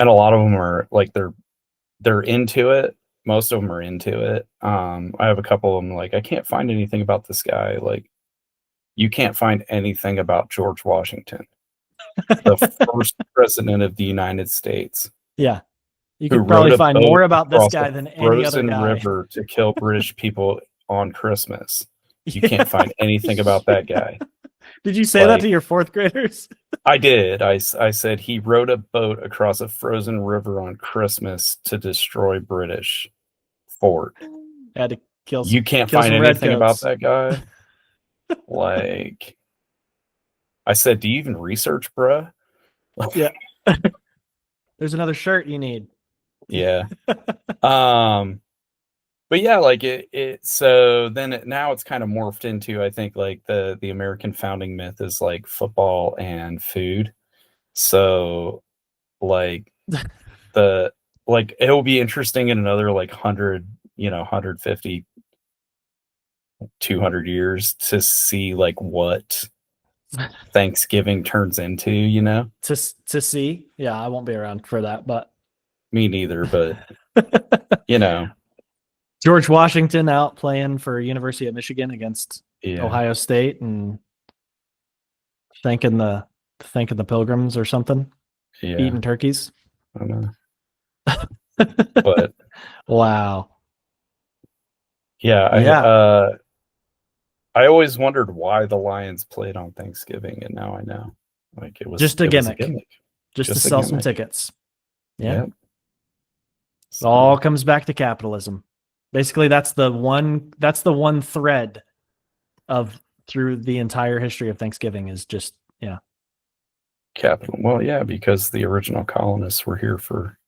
lot of them are like, they're into it. Most of them are into it. I have a couple of them like, I can't find anything about this guy. Like, you can't find anything about George Washington, the first president of the United States. Yeah. You could probably find more about this guy than any other frozen guy. river to kill British people on Christmas. You can't find anything about that guy. Did you say that to your fourth graders? I did. I said he rowed a boat across a frozen river on Christmas to destroy British fort. Had to kill some, you can't find anything about that guy? Like, I said, do you even research, bruh? Yeah. There's another shirt you need. Yeah. But yeah, like so then now it's kind of morphed into, I think, like the American founding myth is like football and food. So like it will be interesting in another like 100, 150, 200 years to see like what Thanksgiving turns into, to see. Yeah, I won't be around for that, but me neither, but George Washington out playing for University of Michigan against Ohio State and thanking the Pilgrims or something. Yeah. Eating turkeys. I don't know. But wow. Yeah. I always wondered why the Lions played on Thanksgiving, and now I know. Like, it was just a gimmick. Just to sell some tickets. Yeah. Yep. It all comes back to capitalism. Basically, that's the one thread through the entire history of Thanksgiving is just, capital. Well, yeah, because the original colonists were here for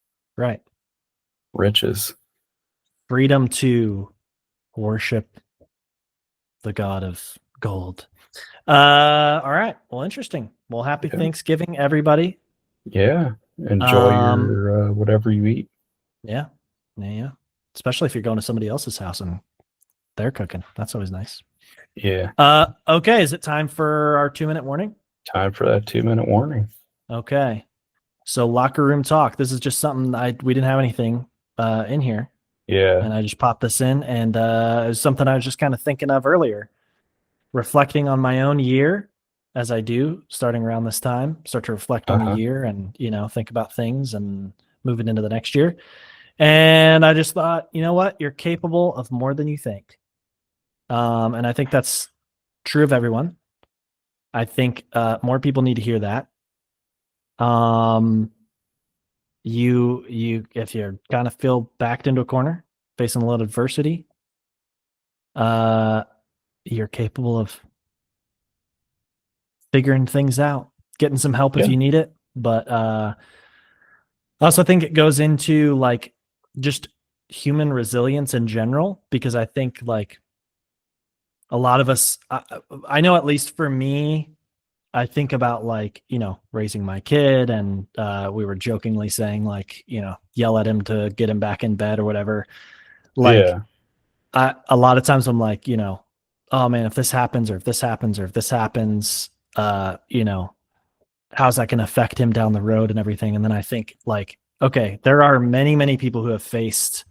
riches. Freedom to worship the god of gold. All right. Well, interesting. Well, happy Thanksgiving, everybody. Yeah. Enjoy your whatever you eat. Yeah. Especially if you're going to somebody else's house and they're cooking. That's always nice. Yeah. Okay. Is it time for our 2-minute warning? Time for that 2-minute warning. Okay. So locker room talk. This is just something we didn't have anything in here. Yeah. And I just popped this in, and it was something I was just kind of thinking of earlier, reflecting on my own year, as I do starting around this time, start to reflect on the year and, think about things and moving into the next year. And I just thought, you know what? You're capable of more than you think. And I think that's true of everyone. I think more people need to hear that. You if you kind of feel backed into a corner, facing a lot of adversity, you're capable of figuring things out, getting some help if you need it. But I also think it goes into like just human resilience in general, because I think like a lot of us, I know at least for me, I think about like, raising my kid, and we were jokingly saying like, yell at him to get him back in bed or whatever. Like, a lot of times I'm like, oh man, if this happens, or if this happens, or if this happens, how's that going to affect him down the road and everything? And then I think like, okay, there are many, many people who have faced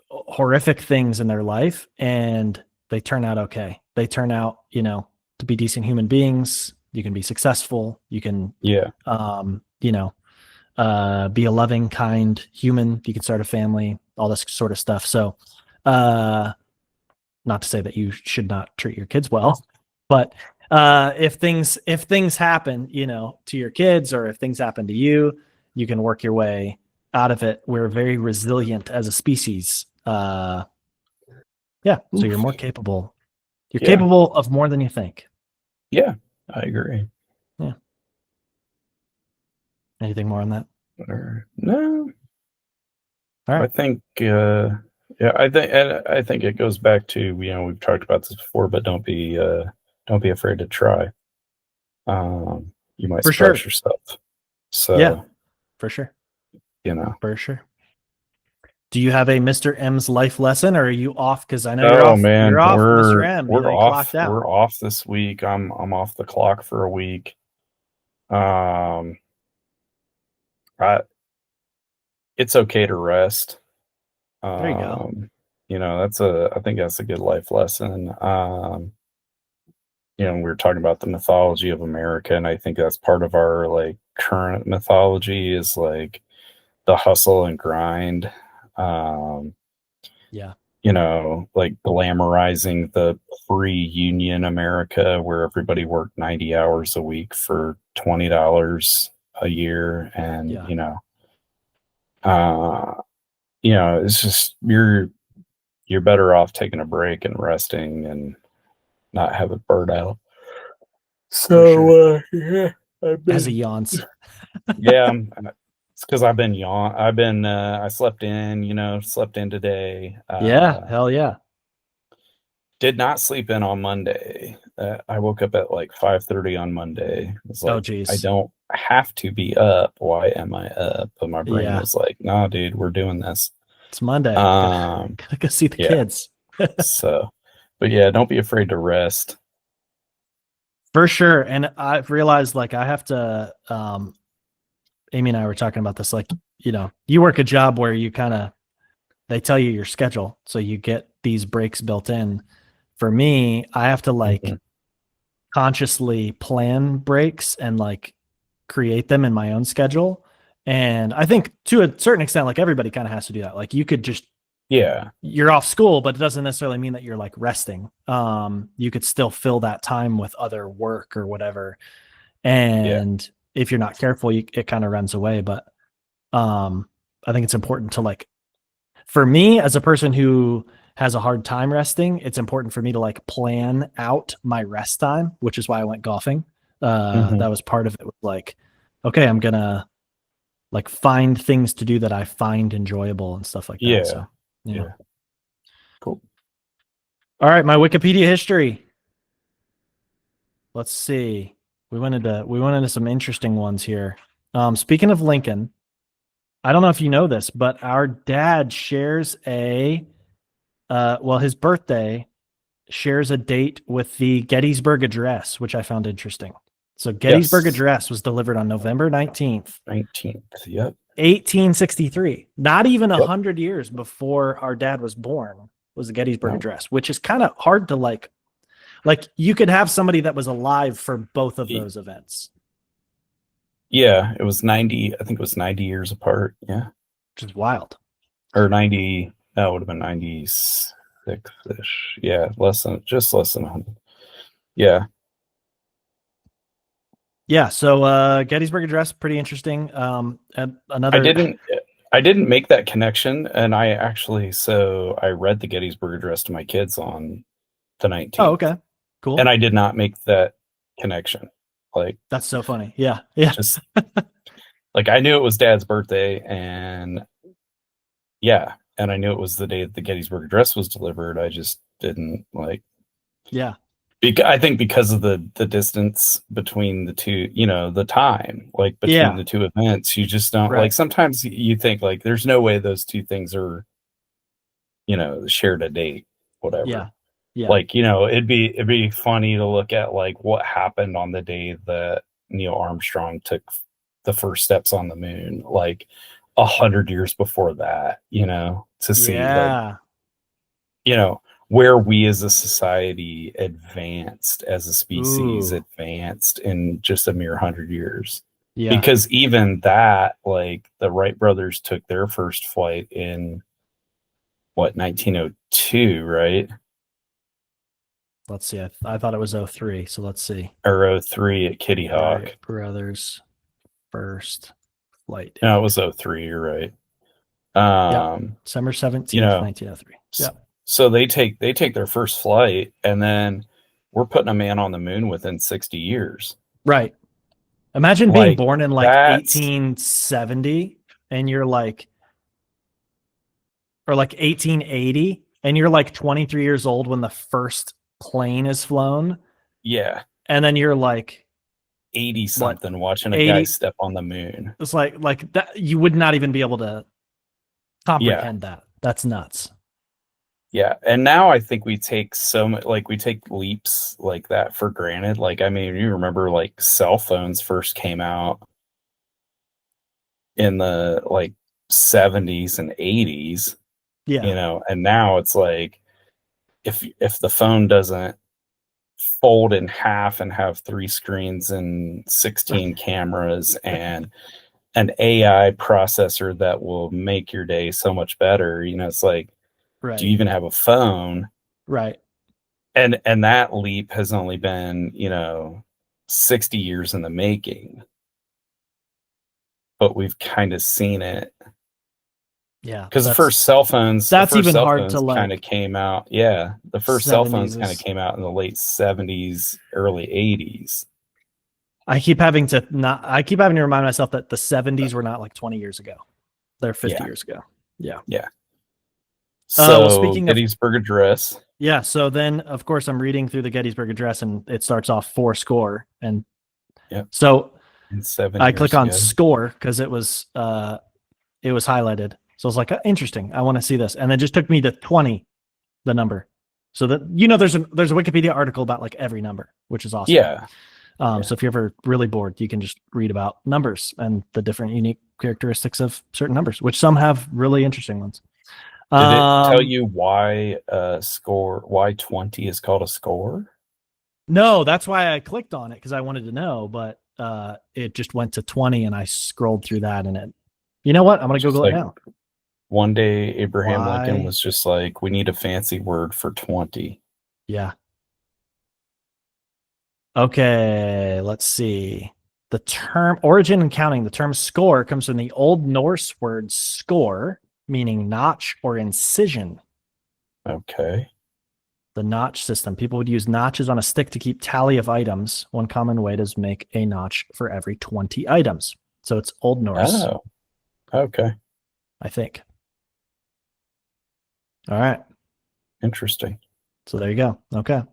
horrific things in their life and they turn out okay. They turn out, to be decent human beings. You can be successful. You can, be a loving, kind human. You can start a family, all this sort of stuff. So, not to say that you should not treat your kids well, but if things happen, to your kids, or if things happen to you, you can work your way out of it. We're very resilient as a species. So you're more capable. You're capable of more than you think. Yeah, I agree. Yeah. Anything more on that? No. All right. I think, I think it goes back to, we've talked about this before, but don't be afraid to try. You might surprise yourself. So yeah, for sure. For sure. Do you have a Mr. M's life lesson, or are you off? Because I know you're off. Man, you're off, Mr. M. We're off. We're off this week. I'm off the clock for a week. It's okay to rest. There you go. I think that's a good life lesson. We were talking about the mythology of America, and I think that's part of our like current mythology is like the hustle and grind. Like glamorizing the pre-union America where everybody worked 90 hours a week for $20 a year. And, it's just, you're better off taking a break and resting and not have it burn out. So, as he yawns. It's because I slept in today. Hell yeah. Did not sleep in on Monday. I woke up at like 5:30 on Monday. It's like, I don't have to be up. Why am I up? But my brain was like, nah, dude, we're doing this. It's Monday. Gotta go see the kids. So, but yeah, don't be afraid to rest. For sure. And I've realized like I have to, Amy and I were talking about this, like, you work a job where you they tell you your schedule. So you get these breaks built in. For me, I have to like consciously plan breaks and like create them in my own schedule. And I think to a certain extent, like everybody kind of has to do that. Like you could just, you're off school, but it doesn't necessarily mean that you're like resting. You could still fill that time with other work or whatever. And if you're not careful, it kind of runs away. But I think it's important to like, for me as a person who has a hard time resting, it's important for me to like plan out my rest time, which is why I went golfing. That was part of it. Like, okay, I'm gonna like find things to do that I find enjoyable and stuff like that. So, Cool. All right, my Wikipedia history. Let's see. We went into some interesting ones here. Speaking of Lincoln, I don't know if you know this, but our dad shares a well, his birthday shares a date with the Gettysburg Address, which I found interesting. So Gettysburg Yes. Address was delivered on November 19th, 19th. Yep. 1863. Not even Yep. 100 years before our dad was born was the Gettysburg No. Address, which is kind of hard to like you could have somebody that was alive for both of those events. Yeah, it was 90. I think it was 90 years apart. Yeah. Which is wild. Or 90. That would have been 96-ish. Yeah, just less than 100. Yeah. Yeah, so Gettysburg Address, pretty interesting. And another I didn't make that connection, and I read the Gettysburg Address to my kids on the 19th. Oh, okay. Cool. And I did not make that connection. Like, that's so funny. Yeah. Yeah. Just like I knew it was Dad's birthday, and yeah, and I knew it was the day that the Gettysburg Address was delivered. I just didn't like. Yeah. I think because of the distance between the two, the time, like between the two events, you just don't like. Sometimes you think like there's no way those two things are, shared a date, whatever. Yeah. Yeah. Like, it'd be funny to look at like what happened on the day that Neil Armstrong took the first steps on the moon, like 100 years before that, to see like, where we as a society advanced as a species, advanced in just a mere 100 years. Yeah. Because even that, like the Wright brothers took their first flight in 1902, right? Let's see. I thought it was 03. So let's see. Or 03 at Kitty Hawk. Wright brothers first flight. No, it was 03. You're right. December 17th, 1903. Yeah. So they take their first flight, and then we're putting a man on the moon within 60 years. Right. Imagine being born in like 1870 and you're like, or like 1880 and you're like 23 years old when the first plane is flown. Yeah. And then you're like 80 something watching a guy step on the moon. It's like that. You would not even be able to comprehend that. That's nuts. Yeah. And now I think we take we take leaps like that for granted. Like, I mean, you remember like cell phones first came out in the like 70s and 80s. Yeah. And now it's like if the phone doesn't fold in half and have 3 screens and 16 cameras and an AI processor that will make your day so much better, it's like, do you even have a phone? Right. And that leap has only been, 60 years in the making. But we've kind of seen it. Yeah. Because the first cell phones, that's even hard to like. Kind of came out. Yeah. The first cell phones kind of came out in the late 70s, early 80s. I keep having to remind myself that the 70s were not like 20 years ago. They're 50 years ago. Yeah. Yeah. So speaking Gettysburg Address. Yeah. So then, of course, I'm reading through the Gettysburg Address, and it starts off 4 score, and so I click on score because it was highlighted. So I was like, interesting. I want to see this, and it just took me to 20, the number. So that there's a Wikipedia article about like every number, which is awesome. Yeah. So if you're ever really bored, you can just read about numbers and the different unique characteristics of certain numbers, which some have really interesting ones. Did it tell you why 20 is called a score? No, that's why I clicked on it, because I wanted to know, but it just went to 20 and I scrolled through that, and it, you know what? I'm going to Google it now. One day Abraham Lincoln was just like, we need a fancy word for 20. Yeah. Okay, let's see. The term origin and counting, the term score comes from the Old Norse word score, meaning notch or incision. Okay. The notch system. People would use notches on a stick to keep tally of items. One common way is make a notch for every 20 items. So it's Old Norse. Oh, okay. I think. All right. Interesting. So there you go. Okay.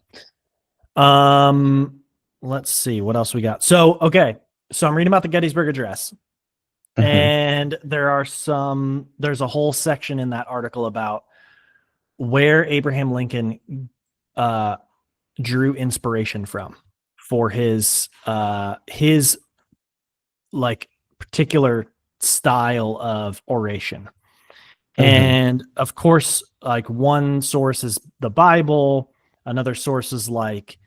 Let's see what else we got. So, okay. So I'm reading about the Gettysburg Address. And there's a whole section in that article about where Abraham Lincoln drew inspiration from for his like particular style of oration. And of course, like one source is the Bible, another source is like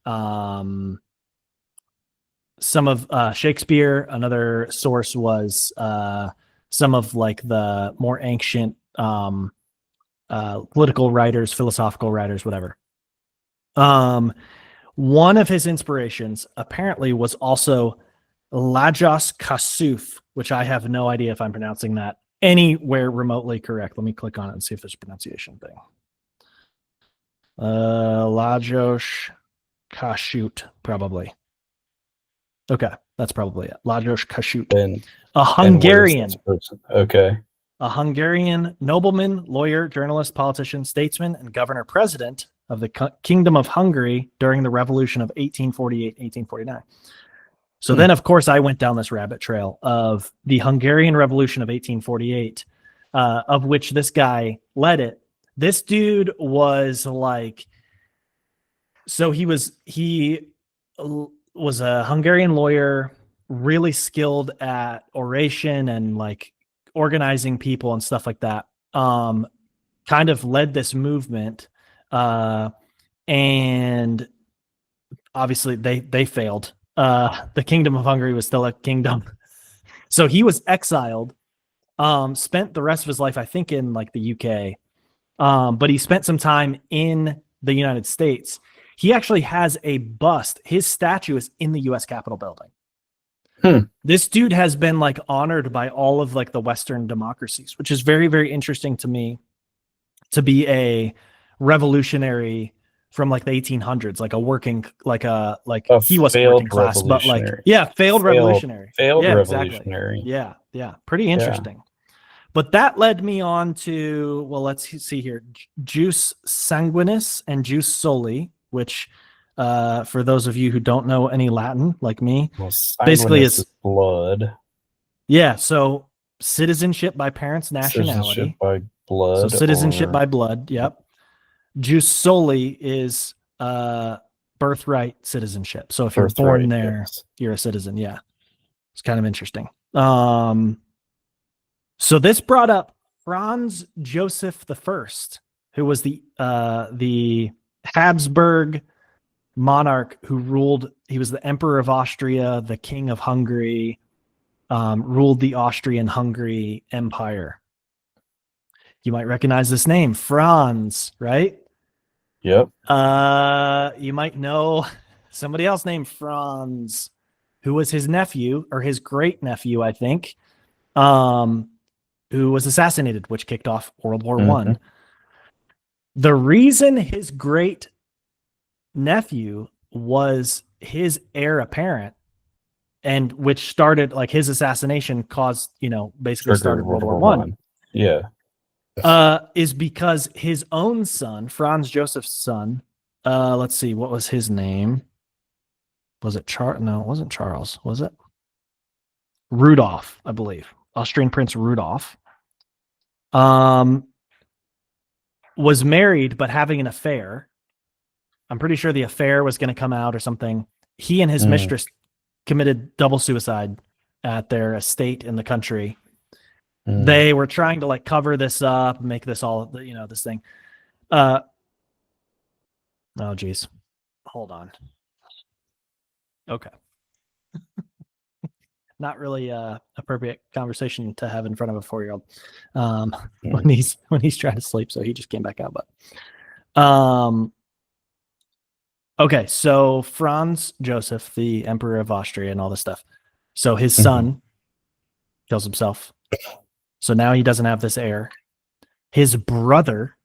some of Shakespeare, another source was some of like the more ancient political writers, philosophical writers, whatever. One of his inspirations apparently was also Lajos Kasuf, which I have no idea if I'm pronouncing that anywhere remotely correct. Let me click on it and see if there's a pronunciation thing. Lajos Kashut, probably. Okay, that's probably it. Lajos Kashut. A Hungarian. Okay. A Hungarian nobleman, lawyer, journalist, politician, statesman, and governor-president of the Kingdom of Hungary during the Revolution of 1848-1849. So then, of course, I went down this rabbit trail of the Hungarian Revolution of 1848, of which this guy led it. This dude was like, so he was a Hungarian lawyer, really skilled at oration and like organizing people and stuff like that. Kind of led this movement, and obviously they failed. The Kingdom of Hungary was still a kingdom. So he was exiled, spent the rest of his life, I think, in like the UK. But he spent some time in the United States. He actually has a bust. His statue is in the US Capitol building. This dude has been like honored by all of like the Western democracies, which is very, very interesting to me, to be a revolutionary from like the 1800s, like a working, like he was working class, but like, yeah, failed revolutionary. Revolutionary. Exactly. Yeah. Pretty interesting. Yeah. But that led me on to, well, let's see here. Jus sanguinis and jus soli, which for those of you who don't know any Latin like me, basically is blood. Yeah. So citizenship by parents' nationality. Citizenship by blood. So citizenship by blood. Yep. Jus soli is birthright citizenship. So if you're born there, you're a citizen. Yeah. It's kind of interesting. So this brought up Franz Joseph I, who was the Habsburg monarch who ruled. He was the Emperor of Austria, the King of Hungary, ruled the Austrian-Hungary Empire. You might recognize this name, Franz, right? Yep. You might know somebody else named Franz, who was his nephew or his great nephew, I think, who was assassinated, which kicked off World War I. The reason his great nephew was his heir apparent, and which started like his assassination caused, basically started World War I. Yeah. Is because his own son, Franz Joseph's son, let's see, what was his name? Was it No, it wasn't Charles, was it? Rudolph, I believe. Austrian Prince Rudolph. Was married, but having an affair. I'm pretty sure the affair was going to come out or something. He and his mistress committed double suicide at their estate in the country. They were trying to like cover this up, make this all, this thing. Oh, geez. Hold on. Okay. Not really appropriate conversation to have in front of a 4-year-old when he's trying to sleep. So he just came back out. But okay, so Franz Joseph, the Emperor of Austria, and all this stuff. So his son kills himself. So now he doesn't have this heir. His brother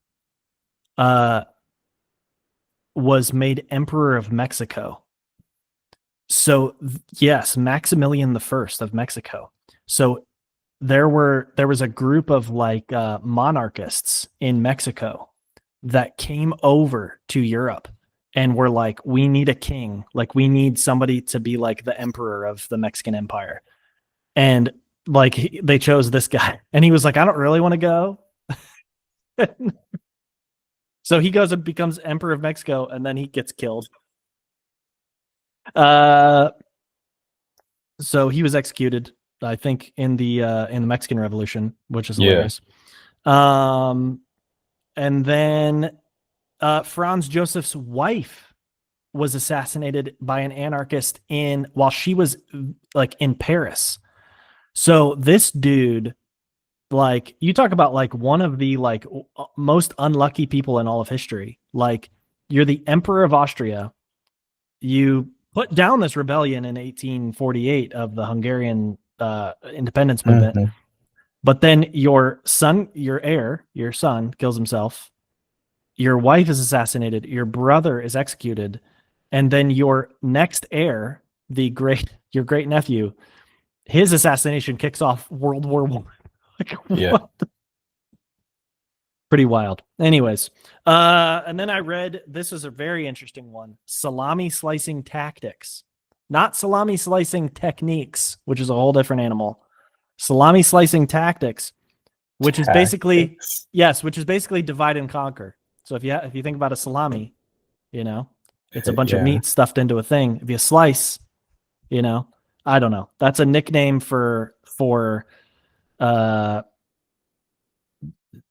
was made Emperor of Mexico. So yes, Maximilian I of Mexico. So there was a group of like monarchists in Mexico that came over to Europe and were like, we need a king. Like we need somebody to be like the emperor of the Mexican Empire. And like they chose this guy, and he was like, I don't really want to go. So he goes and becomes emperor of Mexico, and then he gets killed. So he was executed, I think, in the Mexican Revolution, which is hilarious. And then Franz Joseph's wife was assassinated by an anarchist while she was like in Paris. So this dude, like, you talk about like one of the like most unlucky people in all of history. Like, you're the Emperor of Austria. You put down this rebellion in 1848 of the Hungarian independence movement. Mhm. But then your son kills himself. Your wife is assassinated. Your brother is executed. And then your next heir, your great nephew, his assassination kicks off World War I. Like, Yeah. what? Pretty wild. Anyways, and then I read, this is a very interesting one: salami slicing tactics, not salami slicing techniques, which is a whole different animal. Salami slicing tactics, which is basically divide and conquer. So if you think about a salami, it's a bunch of meat stuffed into a thing. If you slice, I don't know. That's a nickname for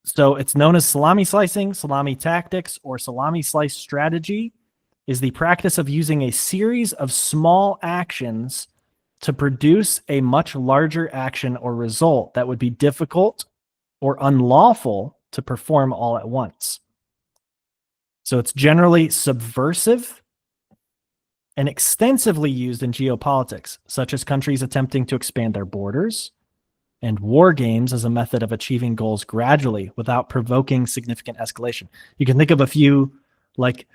so it's known as salami slicing. Salami tactics, or salami slice strategy, is the practice of using a series of small actions to produce a much larger action or result that would be difficult or unlawful to perform all at once. So it's generally subversive and extensively used in geopolitics, such as countries attempting to expand their borders, and war games as a method of achieving goals gradually without provoking significant escalation. You can think of a few, like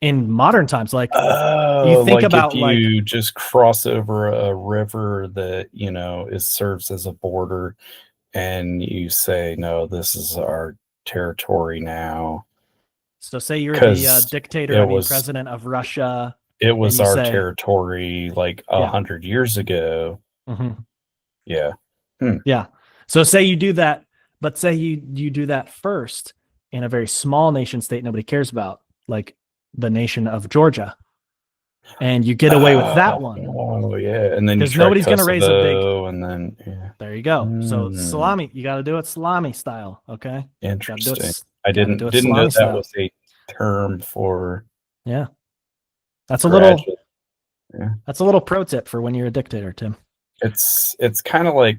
in modern times, like you think about if you just cross over a river that serves as a border, and you say, no, this is our territory now. So say you're the dictator, president of Russia. It was our territory like 100 years ago. Mm-hmm. Yeah. Yeah. So say you do that, but say you do that first in a very small nation state nobody cares about, like the nation of Georgia, and you get away with that one. Oh yeah, and then because nobody's going to raise a big. And then there you go. So salami, you got to do it salami style. Okay. Interesting. I didn't know that was a term for. Yeah. That's a little. Yeah. That's a little pro tip for when you're a dictator, Tim. It's kind of like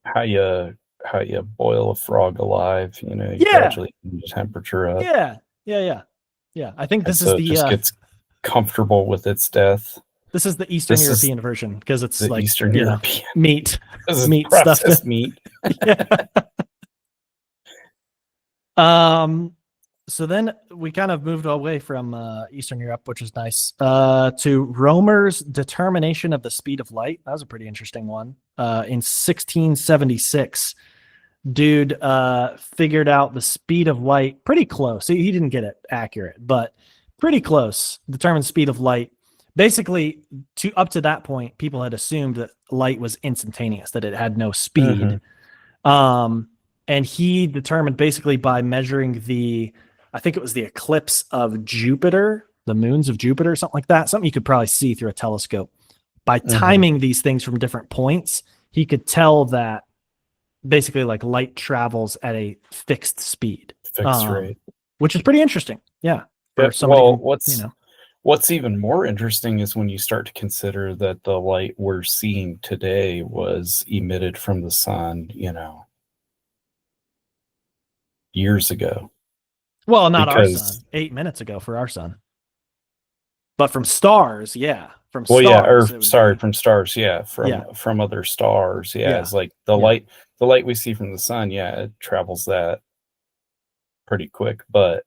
how you boil a frog alive. You gradually the temperature up. Yeah. I think this is the just gets comfortable with its death. This is the Eastern European version, because it's like Eastern European meat, meat stuff. Meat. So then we kind of moved away from Eastern Europe, which is nice, to Roemer's determination of the speed of light. That was a pretty interesting one. In 1676, dude figured out the speed of light pretty close. He didn't get it accurate, but pretty close. Determined speed of light. Basically, up to that point, people had assumed that light was instantaneous, that it had no speed. Mm-hmm. And he determined basically by measuring I think it was the eclipse of Jupiter, the moons of Jupiter, something like that. Something you could probably see through a telescope. By timing these things from different points, he could tell that basically like light travels at a fixed speed. Fixed rate. Which is pretty interesting. Yeah. What's even more interesting is when you start to consider that the light we're seeing today was emitted from the sun, years ago. Well, not our sun. 8 minutes ago for our sun. But from stars, yeah. From stars, yeah. From other stars, yeah. It's like the light we see from the sun, it travels that pretty quick. But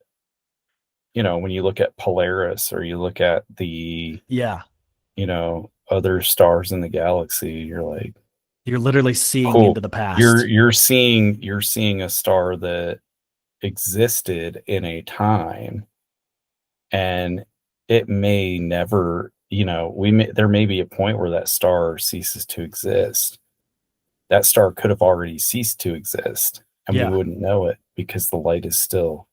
when you look at Polaris, or you look at the other stars in the galaxy, you're literally seeing into the past. You're seeing a star that existed in a time, and it may never, there may be a point where that star ceases to exist. That star could have already ceased to exist, and we wouldn't know it because the light is still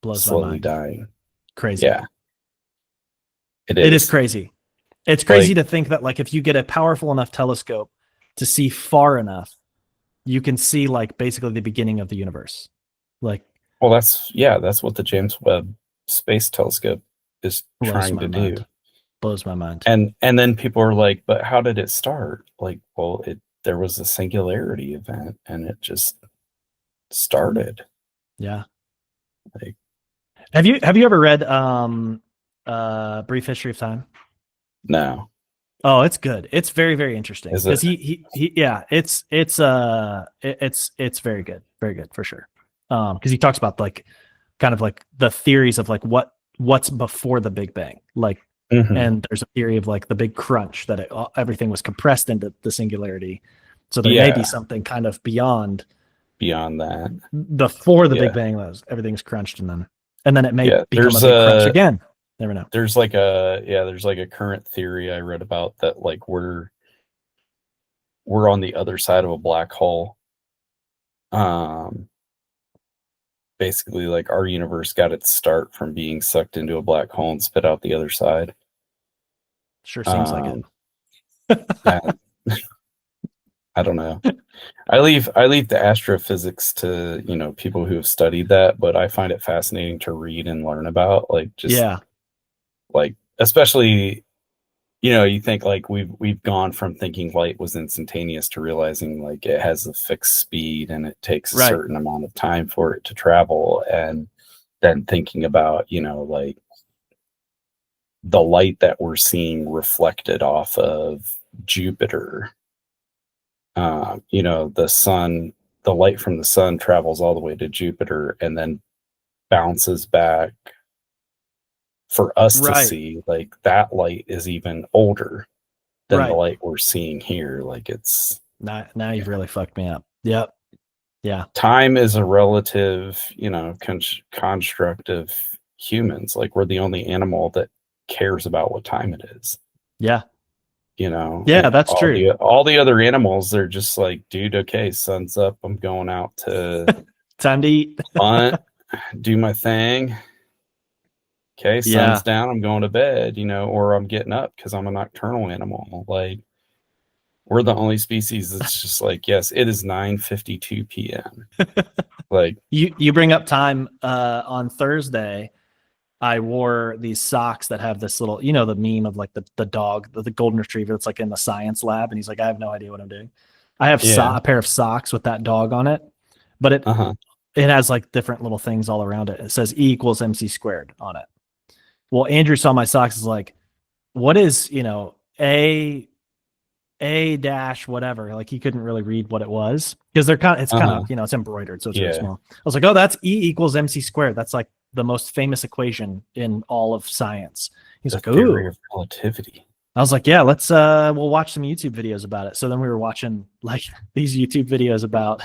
Blows my slowly mind. dying. Crazy. Yeah, it It is is. crazy. It's crazy Like, to think that like if you get a powerful enough telescope to see far enough, you can see like basically the beginning of the universe. Like well, that's what the James Webb Space Telescope is blows trying my to mind. do. Blows my mind. And then people are like, but how did it start? Like, well, there was a singularity event and it just started. Yeah. Like, Have you ever read Brief History of Time? no. Oh, it's good. It's very, very interesting Is because it? he yeah, it's very good. Very good for sure. Because he talks about like kind of like the theories of like what's before the Big Bang. Like Mhm. and there's a theory of like the big crunch that everything was compressed into the singularity. So there may Yeah. be something kind of beyond That. before the Big Yeah. Bang was everything's crunched and then it may Yeah. become a big crunch again. Never know. There's like a current theory I read about that, like we're on the other side of a black hole. Basically, like our universe got its start from being sucked into a black hole and spit out the other side. Sure seems like it. Yeah, I don't know. I leave the astrophysics to, people who have studied that, but I find it fascinating to read and learn about, like, just Yeah. like, especially, you think like we've gone from thinking light was instantaneous to realizing like it has a fixed speed and it takes a Right. certain amount of time for it to travel, and then thinking about, like the light that we're seeing reflected off of Jupiter. The sun, the light from the sun travels all the way to Jupiter and then bounces back for us to Right. see. Like that light is even older than the Right. light we're seeing here. Like it's Now you've really fucked me up. Yep. Yeah. time is a relative, construct of humans. Like we're the only animal that cares about what time it is. Yeah. Yeah, like that's true. All the other animals, they're just like, dude, okay, sun's up. I'm going out to time to eat. hunt, do my thing. Okay, sun's down. I'm going to bed, or I'm getting up because I'm a nocturnal animal. Like we're the only species that's just like, yes, it is 9:52 p.m. Like you bring up time on Thursday. I wore these socks that have this little, the meme of like the dog, the golden retriever that's like in the science lab. And he's like, I have no idea what I'm doing. I have a pair of socks with that dog on it, but it has like different little things all around it. It says E equals MC squared on it. Well, Andrew saw my socks is like, what is, A dash whatever. Like he couldn't really read what it was because it's kind of, it's embroidered. So it's really small. I was like, oh, that's E equals MC squared. That's like the most famous equation in all of science. He's like, theory of relativity. I was like, yeah, let's we'll watch some YouTube videos about it. So then we were watching like these YouTube videos about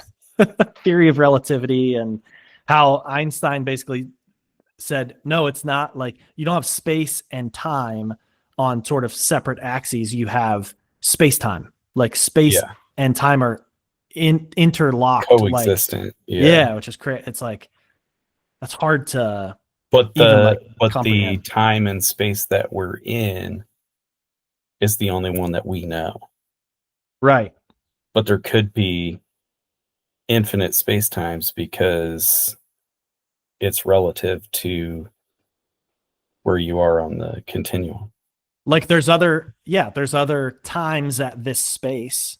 theory of relativity and how Einstein basically said, no, it's not like you don't have space and time on sort of separate axes. You have space-time, like space and time are interlocked, coexistent. Like, which is great. It's like that's hard to but the comprehend. time and space that we're in is the only one that we know, right? But there could be infinite space times because it's relative to where you are on the continuum. Like there's other times at this space,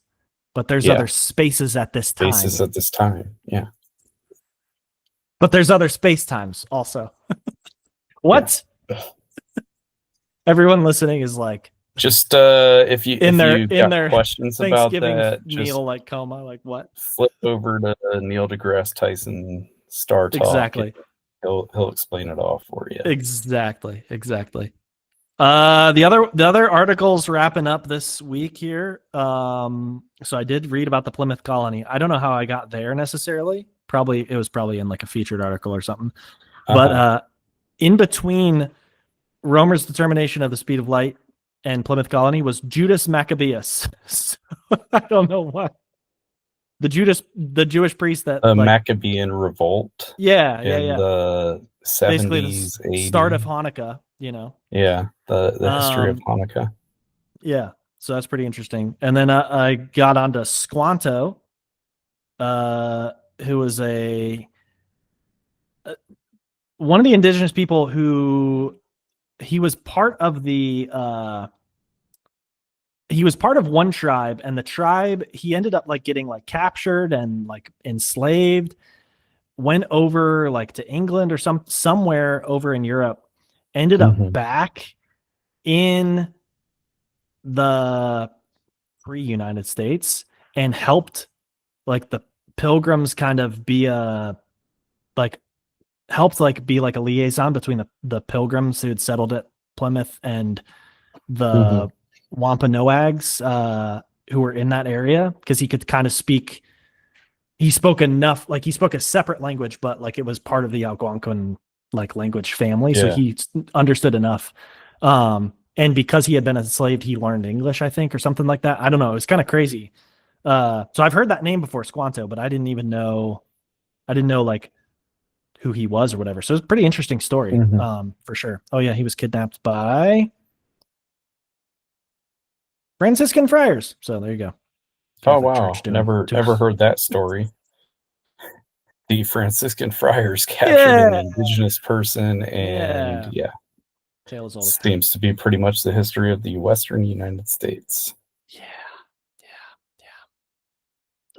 but there's other spaces at this time. Spaces at this time, yeah. But there's other space times also. What? Yeah. Everyone listening is like, just if you got questions about that, meal like coma, like what? Flip over to Neil deGrasse Tyson Star Talk. Exactly. He'll explain it all for you. Exactly. The other articles wrapping up this week here. So I did read about the Plymouth colony. I don't know how I got there necessarily. It was probably in like a featured article or something. But in between Romer's determination of the speed of light and Plymouth colony was Judas Maccabeus. So, I don't know why. The Jewish priest that the Maccabean revolt. Yeah. The basically 70s, the 80s. start of Hanukkah, you know. Yeah, the history of Hanukkah. Yeah, so that's pretty interesting. And then I got onto Squanto, who was one of the indigenous people who he was part of he was part of one tribe, and the tribe, he ended up like getting like captured and like enslaved, went over like to England or somewhere over in Europe, ended up back in the pre-United States and helped like the Pilgrims kind of be helped like be like a liaison between the Pilgrims who had settled at Plymouth and the Wampanoags who were in that area, because he could kind of speak. He spoke enough, like he spoke a separate language, but like it was part of the Algonquin like language family, so he understood enough. And because he had been enslaved, he learned English, I think, or something like that. I don't know. It was kind of crazy. So I've heard that name before, Squanto, but I didn't know like who he was or whatever. So it's a pretty interesting story, for sure. Oh yeah, he was kidnapped by Franciscan friars. So there you go. Catholic Church never heard that story. The Franciscan friars captured an indigenous person, and seems to be pretty much the history of the Western United States.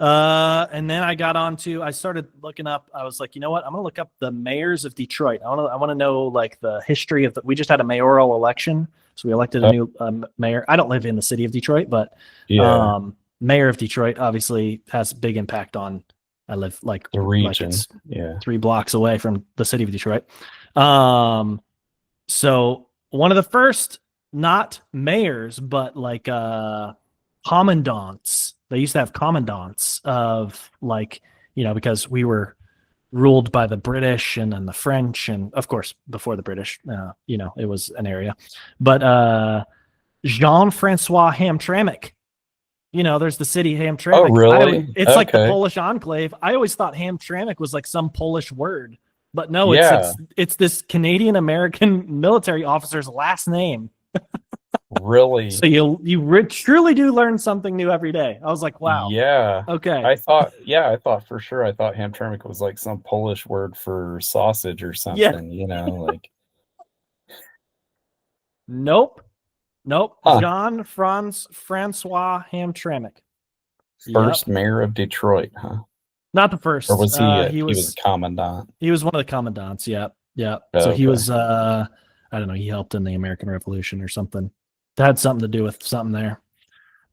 And then I started looking up. I was like, you know what? I'm gonna look up the mayors of Detroit. I want to know like the history of we just had a mayoral election, so we elected a new mayor. I don't live in the city of Detroit, but mayor of Detroit obviously has a big impact on. I live like the region, like it's 3 blocks away from the city of Detroit. So one of the first, not mayors, but like commandants. They used to have commandants of like, you know, because we were ruled by the British and then the French, and of course before the British, you know, it was an area. But Jean-Francois Hamtramck, you know, there's the city Hamtramck. Oh, really? It's like the Polish enclave. I always thought Hamtramck was like some Polish word, but no, it's this Canadian American military officer's last name. Really? So you truly do learn something new every day. I was like, wow. Yeah. Okay. I thought for sure. I thought Hamtramck was like some Polish word for sausage or something. You know, like. Nope. Jean-Francois Hamtramck. First mayor of Detroit, huh? Not the first. Or was he was a commandant? He was one of the commandants, yeah. So he was I don't know, he helped in the American Revolution or something. That had something to do with something there.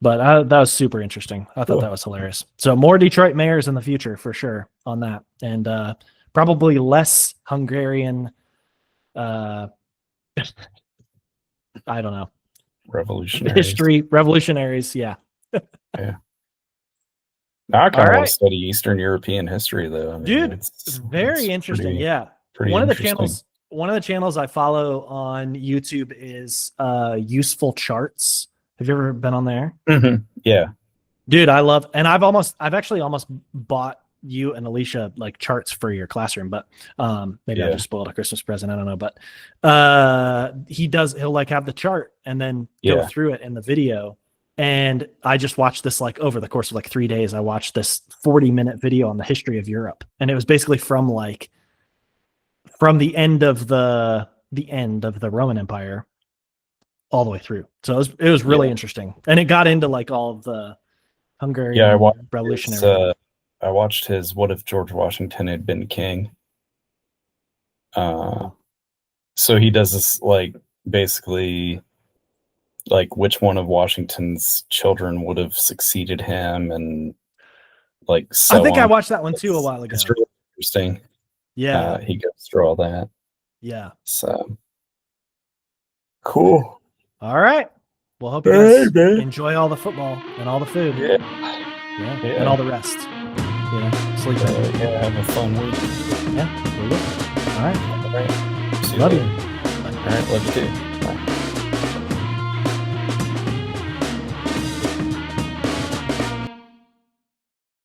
But that was super interesting. I thought that was hilarious. So more Detroit mayors in the future for sure on that. And probably less Hungarian I don't know. Revolutionaries, yeah. Yeah. Now I kind of want to study Eastern European history, though. I mean, dude, it's very interesting. One of the channels I follow on YouTube is Useful Charts. Have you ever been on there? Yeah, dude, I've actually almost bought you and Alicia like charts for your classroom, but maybe I just spoiled a Christmas present. I don't know, but he'll like have the chart and then go through it in the video. And I just watched this like over the course of like 3 days. I watched this 40-minute video on the history of Europe, and it was basically from the end of the Roman Empire all the way through. So it was really interesting, and it got into like all of the Hungarian revolutionary. I watched his "What if George Washington had been king?" So he does this like basically. Like which one of Washington's children would have succeeded him, and like so. I think I watched that one too a while ago. It's really interesting. Yeah, he goes through all that. Yeah. So cool. All right. Well, hope you guys enjoy all the football and all the food. Yeah. And all the rest. You know, sleep in. Have a fun week. Yeah. All right. See you Love later. you. All right. Love you too.